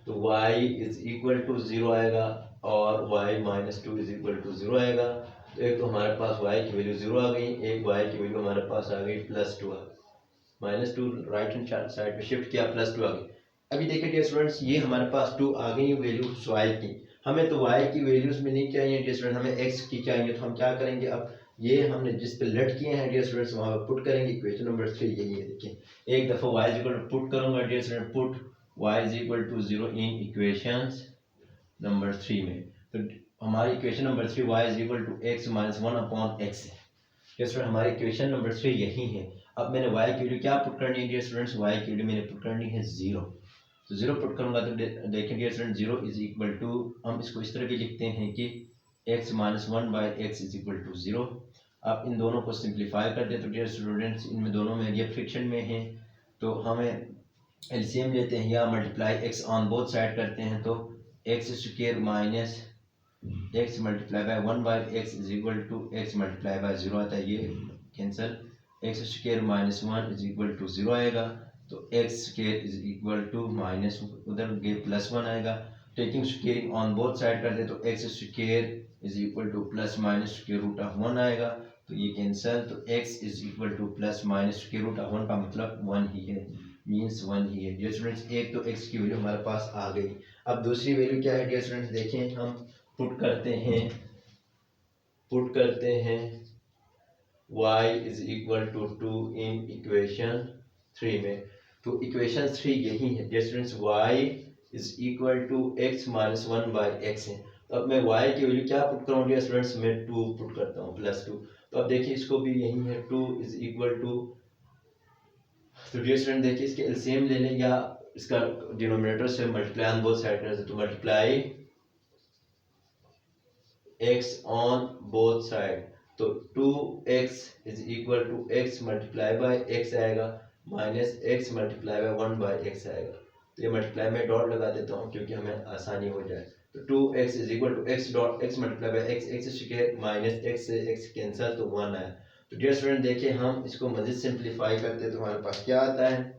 तो y इज इक्वल टू 0 आएगा और y minus 2 is equal to 0 आएगा। तो एक तो हमारे पास y की वैल्यू 0 आ गई, एक y की वैल्यू हमारे पास आ गई प्लस 2 आ गई। माइनस 2 राइट हैंड साइड पे शिफ्ट किया, प्लस 2 आ गई। अभी देखिए डियर स्टूडेंट्स, ये हमारे पास 2 आ गई वैल्यू y की। हमें तो y की वैल्यूज में नहीं चाहिए डियर स्टूडेंट, हमें x की चाहिए। तो हम क्या करेंगे, अब ये हमने जिस पे लेट किए हैं डियर स्टूडेंट्स वहाँ पे पुट करेंगे। इक्वेशन नंबर 3 यही है। देखिए एक दफ़ा y is equal to put करूँगा dear student, put y is equal to 0 in equations number 3 में। तो हमारी equation number 3 y is equal to x minus 1 upon x है डियर स्टूडेंट। हमारी इक्वेशन नंबर 3 यही है। अब मैंने y की वैल्यू क्या पुट करनी है डियर स्टूडेंट्स, y की वैल्यू मैंने पुट करनी है 0। तो 0 पुट करूंगा तो देखें dear student 0 is equal to, हम इसको इस तरह भी लिखते हैं कि x minus 1 by x is equal to 0। आप इन दोनों को सिंप्लीफाई कर दे तो डियर स्टूडेंट्स इनमें दोनों में ये फ्रिक्शन में है, तो हमें एलसीएम लेते हैं या multiply x on both side करते हैं। तो x square minus x multiply by 1 by x is equal to x multiply by 0 आता है, ये cancel. X square minus 1 is equal to 0 आएगा, तो x square is equal to minus उधर गए प्लस 1 आएगा। Taking squaring on both side कर दे तो x square is equal to plus minus square root of 1 आएगा, तो ये कैंसिल। तो x is equal to plus minus square root of 1 का मतलब 1 ही है, मीन्स 1 ही है डियर स्टूडेंट्स। एक तो x की वैल्यू हमारे पास आ गई। अब दूसरी वैल्यू क्या है डियर स्टूडेंट्स, देखें हम पुट करते हैं y is equal to 2 in equation 3 में। तो इक्वेशन 3 यही है dear students, y is equal to x minus 1 by x है। तो अब मैं y की वैल्यू क्या पुट करूँ डियर स्टूडेंट्स, मैं 2 पुट करता हूँ प्लस 2। तो अब देखिए इसको भी यही है 2 इज इक्वल टू, तो डियर स्टूडेंट देखिए इसके एलसीएम ले लें या इसका डिनोमिनेटर से मल्टीप्लाई ऑन बोथ साइड करें। तो multiply x on both side, तो 2x is equal to x multiply by x आएगा minus x multiply by 1 by x आएगा। तो ये मल्टीप्लाई में डॉट लगा देता हूँ क्योंकि हमें आसानी हो जाए। तो 2x is equal to x dot x multiply by x square minus x से x कैंसिल, तो 1 आया। तो डियर स्टूडेंट देखिए हम इसको मजीद सिंप्लीफाई करते हैं तो हमारे पास क्या आता है,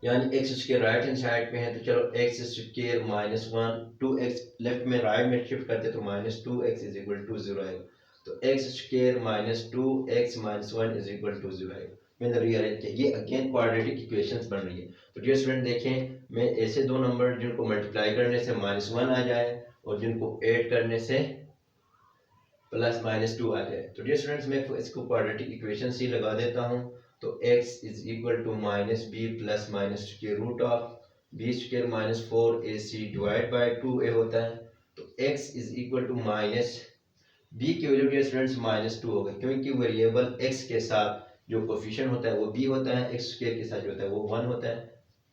यानी x square right hand side पे है तो चलो x square minus 1, 2x left में राइट में शिफ्ट करते तो minus 2x is equal to 0 आएगा। तो x square minus 2x minus 1 is equal to 0 आएगा। मैंने रीअरेंज किया, ये अगेन क्वाड्रेटिक इक्वेशंस बन रही है। तो डियर स्टूडेंट देखें मैं ऐसे दो नंबर जिनको मल्टीप्लाई करने से माइनस 1 आ जाए और जिनको ऐड करने से प्लस माइनस 2 आ जाए, तो डियर स्टूडेंट्स मैं इसको क्वाड्रेटिक इक्वेशन से लगा देता हूँ। तो x is equal to minus b plus minus square root of b square minus 4ac divide by 2a होता है। तो x is equal to minus b की वैल्यू डियर स्टूडेंट्स माइनस 2 होगा, क्योंकि वेरिएबल x के साथ जो कोफिशिएंट होता है वो b होता है, x स्क्वायर के साथ जो होता है वो 1 होता है,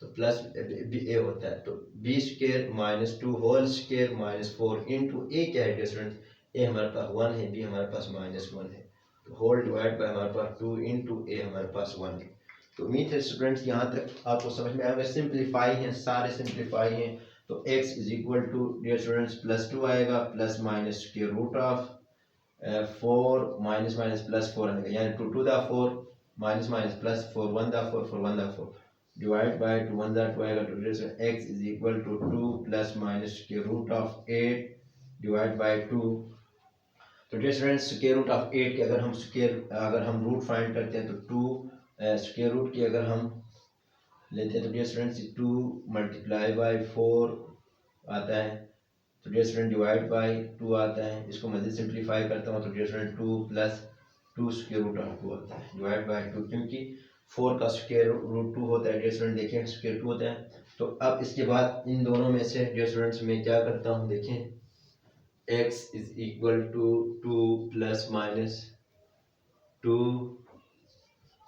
तो प्लस a होता है। तो b square minus 2 whole square minus 4 into a क्या है डियर स्टूडेंट्स, a हमारे पास 1 है, b हमारे पास माइनस 1 है, होल डिवाइड बाय हमारे पास 2 इंटू ए हमारे पास 1 है। तो उम्मीद है स्टूडेंट्स यहाँ तक आपको समझ में आएगा। सिंप्लीफाई हैं, सारे सिंप्लीफाई हैं। तो x is equal to dear students plus 2 आएगा plus minus square root of 4 minus minus plus 4 आएगा, यानी 2 to the 4 minus minus plus 4 1 the 4 4 1 the 4 divide by 2 1 the 2 आएगा। तो dear students x is equal to 2 plus minus square root of 8 divide by 2। तो dear students square root of 8 के अगर हम रूट फाइंड करते हैं तो 2 स्क्वायर रूट की अगर हम लेते हैं तो डियर स्टूडेंट्स 2 मल्टीप्लाई बाय 4 आता है, तो डियर स्टूडेंट डिवाइड बाय 2 आता है। इसको मज़ीद सिंप्लीफाई करता हूँ तो dear student 2 plus 2 square root of 2 आता है डिवाइड बाय 2, क्योंकि 4 का स्क्वायर रूट 2 होता है डियर स्टूडेंट, देखें स्क्वायर 2 होता है। तो अब इसके बाद इन दोनों में से डियर स्टूडेंट्स मैं क्या करता हूँ, देखें x is equal to 2 plus minus 2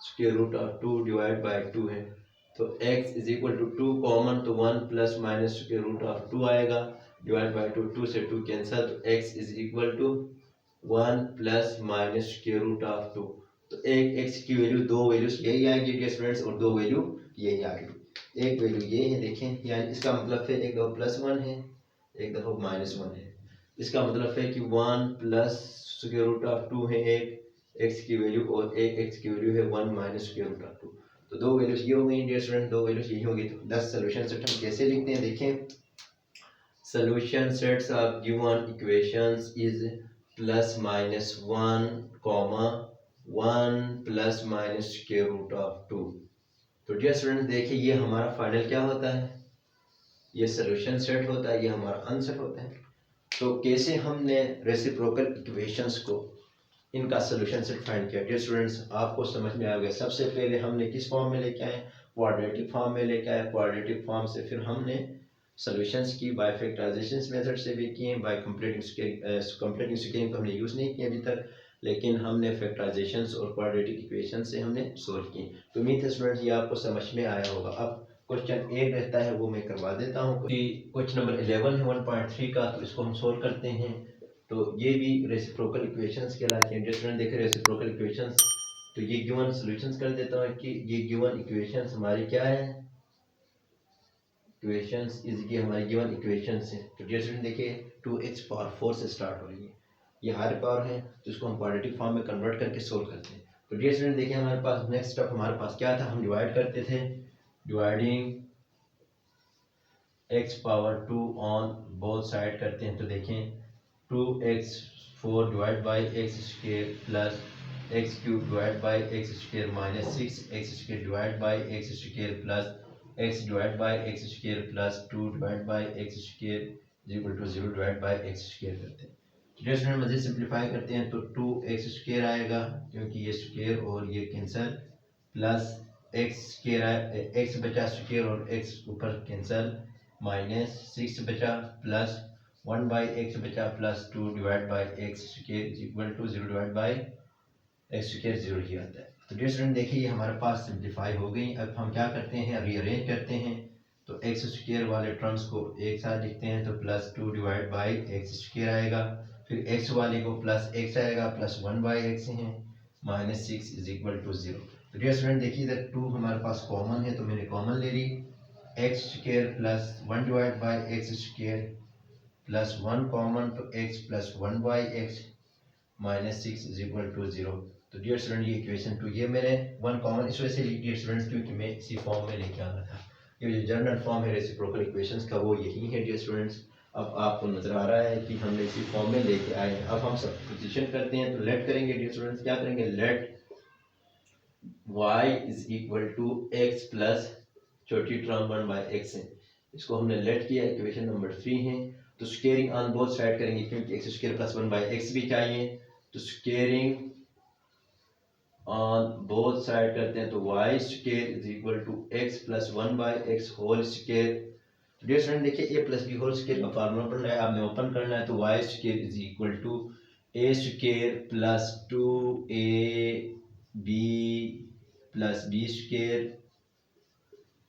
square root of 2 divide by 2 है, तो x is equal to 2 common, तो 1 plus minus square root of 2 आएगा, डिवाइड बाय 2, 2 से 2 कैंसिल, तो x is equal to 1 plus minus square root of 2। तो एक x की वैल्यू, दो वैल्यूज यही आएगी डियर स्टूडेंट्स, और दो वैल्यू यही आएगी। एक वैल्यू ये है देखें, यानी इसका मतलब है एक दफा +1 है, एक दफा -1 है। इसका मतलब है कि 1 प्लस स्क्वायर रूट ऑफ 2 है एक x की वैल्यू, और एक x की वैल्यू है 1 माइनस स्क्वायर रूट ऑफ 2। तो दो वैल्यूज ये हो गई डियर स्टूडेंट, दो वैल्यूज यही होगी। तो 10 सोल्यूशन सेट हम कैसे लिखते हैं देखें। Solution sets of given equations is plus minus 1 comma 1 plus minus square root of 2। तो डियर स्टूडेंट देखिए, ये हमारा फाइनल क्या होता है, ये सोल्यूशन सेट होता है, ये हमारा आंसर होता है। तो कैसे हमने रेसिप्रोकल इक्वेशंस को, इनका सोल्यूशन सेट फाइंड किया डियर स्टूडेंट्स, आपको समझ में आ गया। सबसे पहले हमने किस फॉर्म में लेके आए, क्वाड्रेटिक फॉर्म में लेके आए। क्वाड्रेटिक फॉर्म से फिर हमने सॉल्यूशंस की बाय फैक्टराइजेशन मेथड से भी किए, बाय कंप्लीटिंग स्क्वायरिंग तो हमने यूज़ नहीं किया अभी तक, लेकिन हमने फैक्टराइजेशंस और क्वाड्रेटिक इक्वेशन से हमने सोल्व की। तो उम्मीद है स्टूडेंट्स ये आपको समझ में आया होगा। अब क्वेश्चन 8 रहता है, वो मैं करवा देता हूँ। क्वेश्चन नंबर 11 है 1.3 का, तो इसको हम सोल्व करते हैं। तो ये भी रेसिप्रोकल इक्वेशंस कहलाती हैं। स्टूडेंट देखें रेसिप्रोकल इक्वेशंस, तो ये गिवन सॉल्यूशंस कर देता हूँ कि ये गिवन इक्वेशंस हमारी क्या है, इक्वेशंस इज की हमारी गिवन इक्वेशंस है। तो डियर स्टूडेंट देखिए 2x पावर 4 से स्टार्ट हो रही है, ये हायर पावर है, तो इसको हम क्वाड्रेटिक फॉर्म में कन्वर्ट करके सोल्व करते हैं। तो डियर स्टूडेंट देखिए हमारे पास नेक्स्ट स्टेप हमारे पास क्या था, हम डिवाइड करते थे, dividing x power 2 on both side करते हैं। तो देखें 2x4 divide by x square plus x cube divide by x square minus 6x square divide by x square plus x divide by x square plus 2 divide by x square equal to 0 divide by x square करते हैं। तो जैसे हम मज़ीद सिंप्लीफाई करते हैं तो 2x स्क्र आएगा, क्योंकि ये स्क्र और ये cancel, plus x square x बचा स्क्र और x ऊपर कैंसिल, माइनस 6 बचा, प्लस 1 बाई एक्स बचा, plus 2 divide by x square equal to 0 divide by x square 0 ही आता है। तो डियर स्टूडेंट देखिए ये हमारे पास सिंप्लीफाई हो गई। अब हम क्या करते हैं, रीअरेंज करते हैं। तो एक्स स्क्वायर वाले टर्म्स को एक साथ लिखते हैं, तो plus 2 divide by x square आएगा, फिर एक्स वाले को प्लस एक्स आएगा, प्लस 1 बाई एक्स है, माइनस 6 इज इक्वल टू 0। तो डियर स्टूडेंट देखिए इधर 2 हमारे पास कॉमन है, तो मैंने कॉमन ले ली, X square plus 1 divide by x square plus 1 common, तो x plus 1 by X minus 6 is equal to 0। तो डियर स्टूडेंट ये इक्वेशन 2, ये मैंने 1 कॉमन इस वजह से ली डियर स्टूडेंट्स क्योंकि मैं इसी फॉर्म में लेके आना था। ये जो जनरल फॉर्म है रेसिप्रोकल इक्वेशंस का वो यही है डियर स्टूडेंट्स। अब आपको नजर आ रहा है कि हमने इसी फॉर्म में लेके आए हैं। अब हम सब्स्टिट्यूशन करते हैं, तो लेट करेंगे डियर स्टूडेंट्स, क्या करेंगे, let y is equal to x plus छोटी टर्म 1 बाई एक्स है, इसको हमने लेट किया, इक्वेशन नंबर 3 है। तो स्क्वेयरिंग ऑन बोथ साइड करेंगे, क्योंकि x square plus 1 by x भी चाहिए, तो स्क्वेयरिंग ऑन बोथ साइड करते हैं, तो y square is equal to x plus 1 by x whole square. तो डियर स्टूडेंट देखिए a plus B whole square का फार्मूला पढ़ना है, आपने ओपन करना है, तो y square is equal to a square plus 2ab plus B square.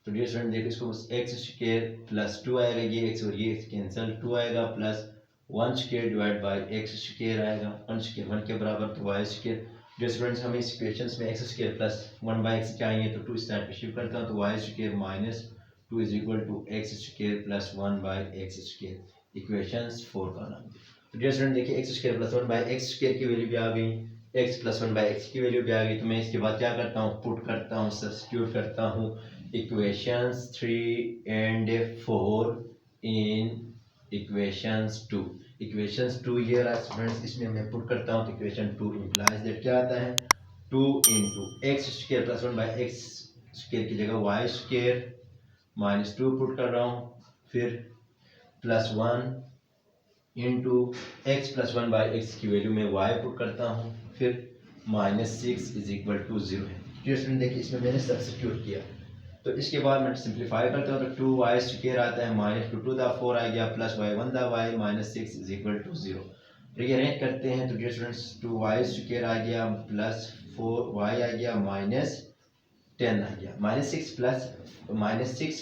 तो डियर स्टूडेंट देखो इसको एक्स स्क्वायर प्लस 2 आएगा, ये एक्स और ये एक्स कैंसिल, 2 आएगा, plus 1 square divide by x square आएगा, 1 स्क्वायर 1 के बराबर, तो वाई स्क्वायर। डियर स्टूडेंट्स हमें इस इक्वेशंस में x square plus 1 by x चाहिए, तो 2 इस साइड पे शिफ्ट करता हूँ, तो y square minus 2 is equal to x square plus 1 by x square, equations 4 का नाम। तो डियर स्टूडेंट देखिए x square plus 1 by x square की वैल्यू भी आ गई, एक्स प्लस 1 बाई एक्स की वैल्यू भी आ गई। तो मैं इसके बाद क्या करता हूँ, पुट करता हूँ, सब्स्टिट्यूट करता हूँ equations 3 and 4 in equations 2। Equations 2 ये रहा स्टूडेंट्स, इसमें मैं पुट करता हूँ, तो इक्वेशन 2 इंप्लाइज दैट क्या आता है, 2 into x square plus 1 by x square की जगह वाई स्क्वायर माइनस 2 पुट कर रहा हूँ, फिर plus 1 into x plus 1 by x की वैल्यू में वाई पुट करता हूँ, फिर माइनस 6 इज इक्वल टू 0 है। देखिए इसमें मैंने सब्स्टिट्यूट किया, तो इसके बाद मैं सिंप्लीफाई करता हूँ, तो 2y स्क्वायर आता है, माइनस 2 टू द 4 आ गया, plus y 1 the y minus 6 is equal to 0। Rearrange करते हैं, तो डियर स्टूडेंट्स 2y स्क्वायर आ गया, प्लस 4y आ गया माइनस 10 आ गया, -6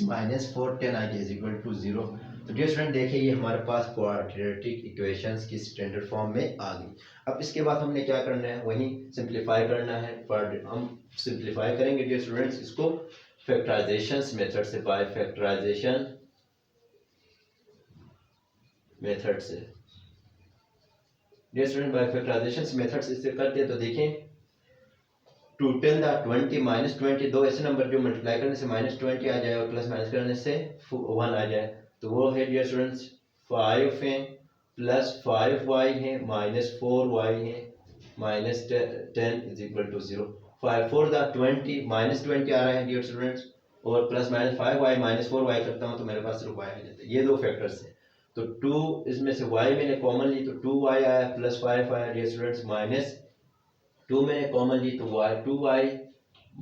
माइनस 4 10 आ गया इज इक्वल टू 0। तो डियर स्टूडेंट देखिए ये हमारे पास क्वाड्रेटिक इक्वेशंस की स्टैंडर्ड फॉर्म में आ गई। अब इसके बाद हमने क्या करना है, वही सिंप्लीफाई करना है। हम सिंप्लीफाई करेंगे डियर स्टूडेंट्स इसको फैक्टराइजेशन मेथड से, बाय फैक्टराइजेशन मेथड से। Dear student by factorization method से इससे करते हैं तो देखें 2 10 20 -20 दो ऐसे नंबर जो मल्टीप्लाई करने से -20 आ जाए और प्लस माइनस करने से 1 आ जाए, तो वो है डियर स्टूडेंट्स 5 है प्लस 5y है माइनस 4y है माइनस 10 इज इक्वल टू 0। 5 4 20 -20 आ रहा है डियर स्टूडेंट्स, और plus minus 5y minus 4y करता हूँ तो मेरे पास सिर्फ y आ जाता है। ये दो फैक्टर्स हैं, तो 2 इसमें से y मैंने कॉमन ली तो 2y आया प्लस 5 आया डियर स्टूडेंट्स, माइनस 2 मैंने कॉमन ली तो 2y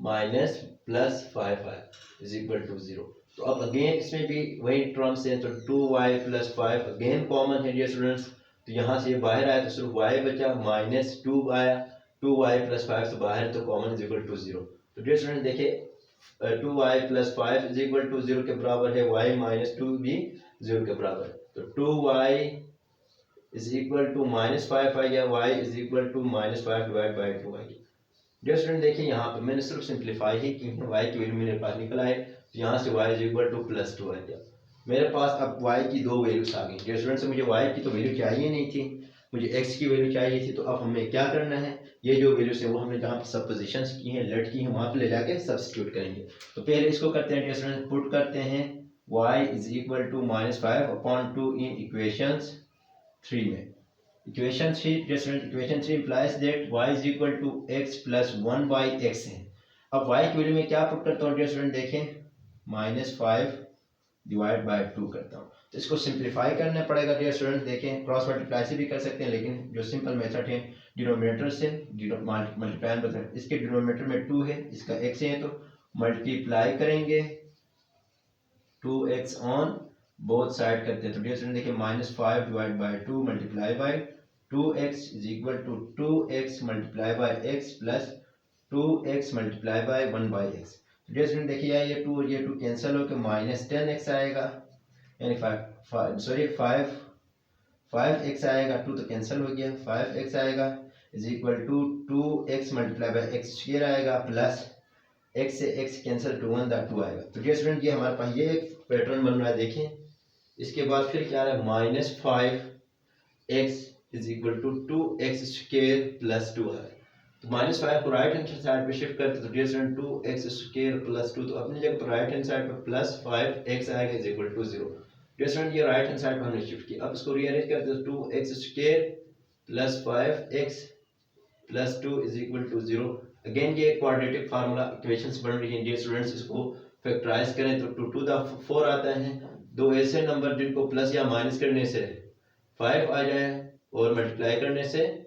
minus plus 5 is equal to 0। तो अब अगेन इसमें भी वही टर्म्स हैं, तो 2y प्लस 5 अगेन कॉमन है डियर स्टूडेंट्स, तो यहाँ से बाहर आया तो सिर्फ y बचा, माइनस 2 आया 2y प्लस 5 तो बाहर तो कॉमन इज इक्वल टू 0। तो डियर स्टूडेंट देखिए 2y plus 5 is equal to 0 के बराबर है, y माइनस 2 भी 0 के बराबर है, तो 2y इज इक्वल टू -5 आ गया, y is equal to -5 divide by 2 आ गया। डियर स्टूडेंट देखिए यहाँ पे मैंने सिर्फ सिंप्लीफाई ही की है, y की वैल्यू मेरे पास निकल आए, तो यहाँ से y इज इक्वल टू +2 आ गया। मेरे पास अब y की दो वैल्यूज आ गई। डियर स्टूडेंट मुझे y की तो वैल्यू चाहिए नहीं थी, मुझे x की वैल्यू चाहिए थी। तो अब हमें क्या करना है, ये जो वैल्यूज है वो हमने जहाँ पर सपोजिशंस की हैं, लेट की हैं, वहाँ पर ले जाके सब्स्टिट्यूट करेंगे। तो पहले इसको करते हैं डियर स्टूडेंट, पुट करते हैं y is equal to -5/2 in equations 3 में। Equation 3 implies that y is equal to x plus 1 by x है। अब y की वैल्यू में क्या पुट करता हूँ डियर स्टूडेंट देखें, -5 डिवाइड बाय 2 करता हूँ। तो इसको सिंप्लीफाई करना पड़ेगा डियर स्टूडेंट, देखें क्रॉस मल्टीप्लाई से भी कर सकते हैं, लेकिन जो सिंपल मेथड है डिनोमिनेटर से मल्टीप्लाई मेथड, इसके डिनोमिनेटर में 2 है, इसका x है, तो मल्टीप्लाई करेंगे 2x ऑन बोथ साइड करते हैं। तो डियर स्टूडेंट देखिए -5 divide by 2 multiply by 2x is equal to 2x multiply by x plus 2x multiply by 1 by x। तो डियर स्टूडेंट देखिए ये 2 और ये 2 कैंसिल होकर -10x आएगा, यानी 5x आएगा, 2 तो कैंसिल हो गया, 5x आएगा is equal to 2x multiply by x square आएगा प्लस x से x कैंसिल, 2 1 2 आएगा। तो डियर स्टूडेंट ये हमारे पास ये एक पैटर्न बन रहा है, देखें। इसके बाद फिर क्या आ रहा है, -5x is equal to 2x square plus 2 है। तो -5 को राइट हैंड साइड पे शिफ्ट करते तो dear student 2x square plus 2, तो अपनी जगह पर राइट हैंड साइड पे +5x आएगा is equal to 0। Dear student ये राइट हैंड साइड पे हमने शिफ्ट किया, अब इसको रीअरेंज करते तो 2x square plus 5x plus 2 is equal to 0। Again ये क्वाड्रेटिक फार्मूला इक्वेशंस बन रही हैं डियर स्टूडेंट्स, इसको फैक्टराइज करें तो 2 टू द 4 आता है। दो ऐसे नंबर जिनको प्लस या माइनस करने से 5 आ जाए और मल्टीप्लाई करने से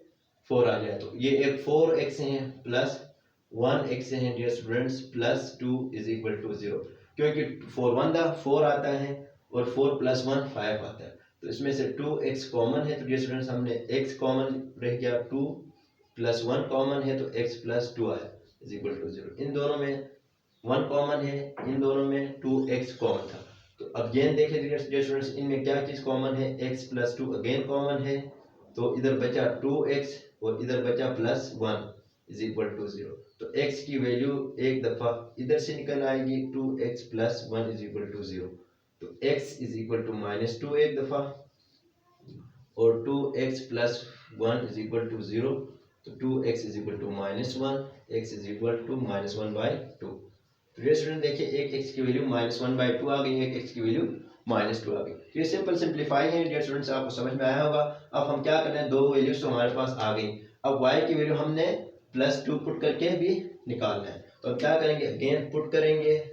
4 आ जाए, तो ये एक 4x है प्लस 1x है dear students, plus 2 is equal to 0, क्योंकि 4 1 4 आता है और 4 प्लस 1 5 आता है, तो इसमें से 2x कॉमन है, तो डियर स्टूडेंट्स हमने x कॉमन रह गया, 2 प्लस 1 कॉमन है तो x प्लस 2 आया इज इक्वल टू 0। इन दोनों में 1 कॉमन है, इन दोनों में 2x कॉमन था। तो अगेन देखें डियर स्टूडेंट्स इनमें क्या चीज़ कॉमन है, x प्लस 2 अगेन कॉमन है, तो इधर बचा 2x और इधर बचा प्लस 1 इज इक्वल टू 0। तो x की वैल्यू एक दफ़ा इधर से निकल आएगी, 2x plus 1 is equal to 0। तो x इज इक्वल टू -2 एक दफ़ा और 2x plus 1 is equal to 0, तो 2x is equal to -1, x is equal to -1/2। तो ये स्टूडेंट देखिए एक x की वैल्यू -1/2 आ गई, एक x की वैल्यू -2 आ गई। ये सिंपल सिंप्लीफाई है डियर स्टूडेंट्स, आपको समझ में आया होगा। अब हम क्या करना है, दो वैल्यूज तो हमारे पास आ गई, अब y की वैल्यू हमने +2 पुट करके भी निकालना है। तो क्या करेंगे, अगेन पुट करेंगे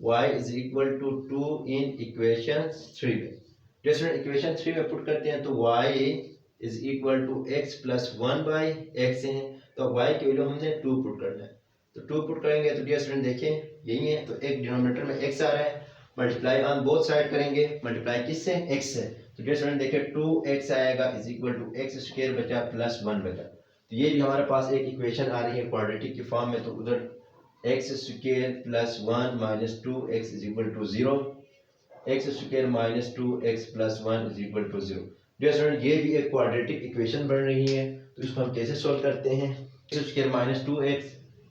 y is equal to 2 in equation 3 में। डियर स्टूडेंट इक्वेशन 3 में पुट करते हैं तो y is equal to x plus 1/x है, तो y की वैल्यू हमने 2 पुट करना है, तो 2 पुट करेंगे तो डियर स्टूडेंट देखिए यही है, तो एक डिनोमिनेटर में x आ रहा है, मल्टीप्लाई ऑन बोथ साइड करेंगे, मल्टीप्लाई किससे, x से, तो डियर स्टूडेंट देखिए 2x आएगा is equal to x square बचा प्लस 1 बचा, तो ये भी हमारे पास एक इक्वेशन आ रही है क्वाड्रेटिक की फॉर्म में, तो उधर x square plus 1 minus 2x is equal to 0, x square minus 2x plus 1 is equal to 0। Dear student ये भी एक क्वाड्रेटिक इक्वेशन बन रही है, तो इसको हम कैसे सॉल्व करते हैं। X square minus 2x,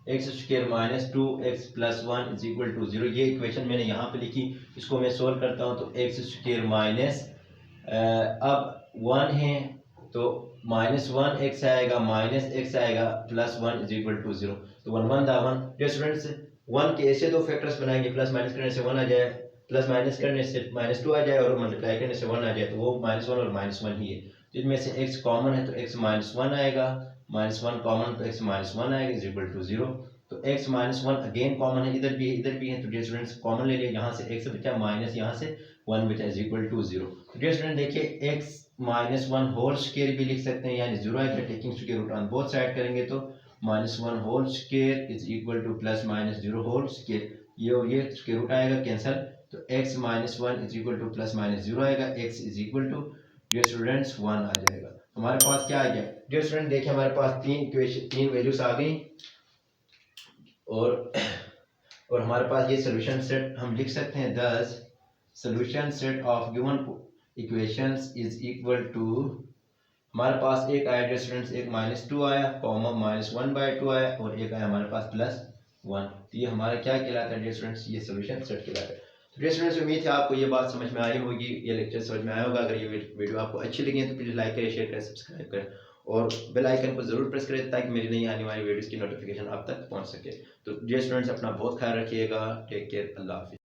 x square minus 2x plus 1 is equal to 0, ये इक्वेशन मैंने यहाँ पे लिखी। इसको मैं सोल्व करता हूँ तो एक्स स्क्वायर माइनस अब 1 है तो माइनस 1x आएगा, माइनस x आएगा, प्लस 1 इज इक्वल टू 0। तो 1 1 दा 1। डियर स्टूडेंट्स 1 के ऐसे दो फैक्टर्स बनाएंगे, प्लस माइनस करने से 1 आ जाए, प्लस माइनस करने से माइनस 2 आ जाए और मल्टीप्लाई करने से 1 आ जाए, तो वो माइनस 1 और माइनस 1 ही है। तो इनमें से x कॉमन है तो x माइनस 1 आएगा, माइनस 1 कॉमन तो x माइनस 1 आएगा इज इक्वल टू 0। तो x माइनस 1 अगेन कॉमन है, इधर भी है इधर भी है, तो डियर स्टूडेंट्स कॉमन ले लिया, यहाँ से x बचा माइनस यहाँ से 1 बचा is equal to 0। Dear student देखिए x माइनस 1 होल स्क्वायर भी लिख सकते हैं, यानी 0 है, taking square root on both side करेंगे तो minus 1 whole square is equal to plus minus 0 whole square, ये और ये स्क्वायर रूट आएगा कैंसिल, तो x minus 1 is equal to plus minus 0 आएगा, x is equal to dear students 1 आ जाएगा। हमारे पास क्या आ गया डियर स्टूडेंट, देखिए हमारे पास तीन वैल्यूज आ गई और हमारे पास ये सोल्यूशन सेट हम लिख सकते हैं, thus solution set of given equations is equal to, हमारे पास एक आया डियर स्टूडेंट्स, एक माइनस 2 आया कॉमा माइनस 1/2 आया और एक आया हमारे पास प्लस 1। तो ये हमारा क्या कहलाता है डियर स्टूडेंट्स, ये सोल्यूशन सेट कहलाता है। तो डियर स्टूडेंट्स उम्मीद है आपको ये बात समझ में आई होगी, ये लेक्चर समझ में आया होगा। अगर ये वीडियो आपको अच्छी लगी है तो प्लीज़ लाइक करें, शेयर करें, सब्सक्राइब करें और बेल आइकन को जरूर प्रेस करें ताकि मेरी नई आने वाली वीडियोस की नोटिफिकेशन आप तक पहुंच सके। तो डियर स्टूडेंट्स अपना बहुत ख्याल रखिएगा, टेक केयर, अल्लाह हाफिज़।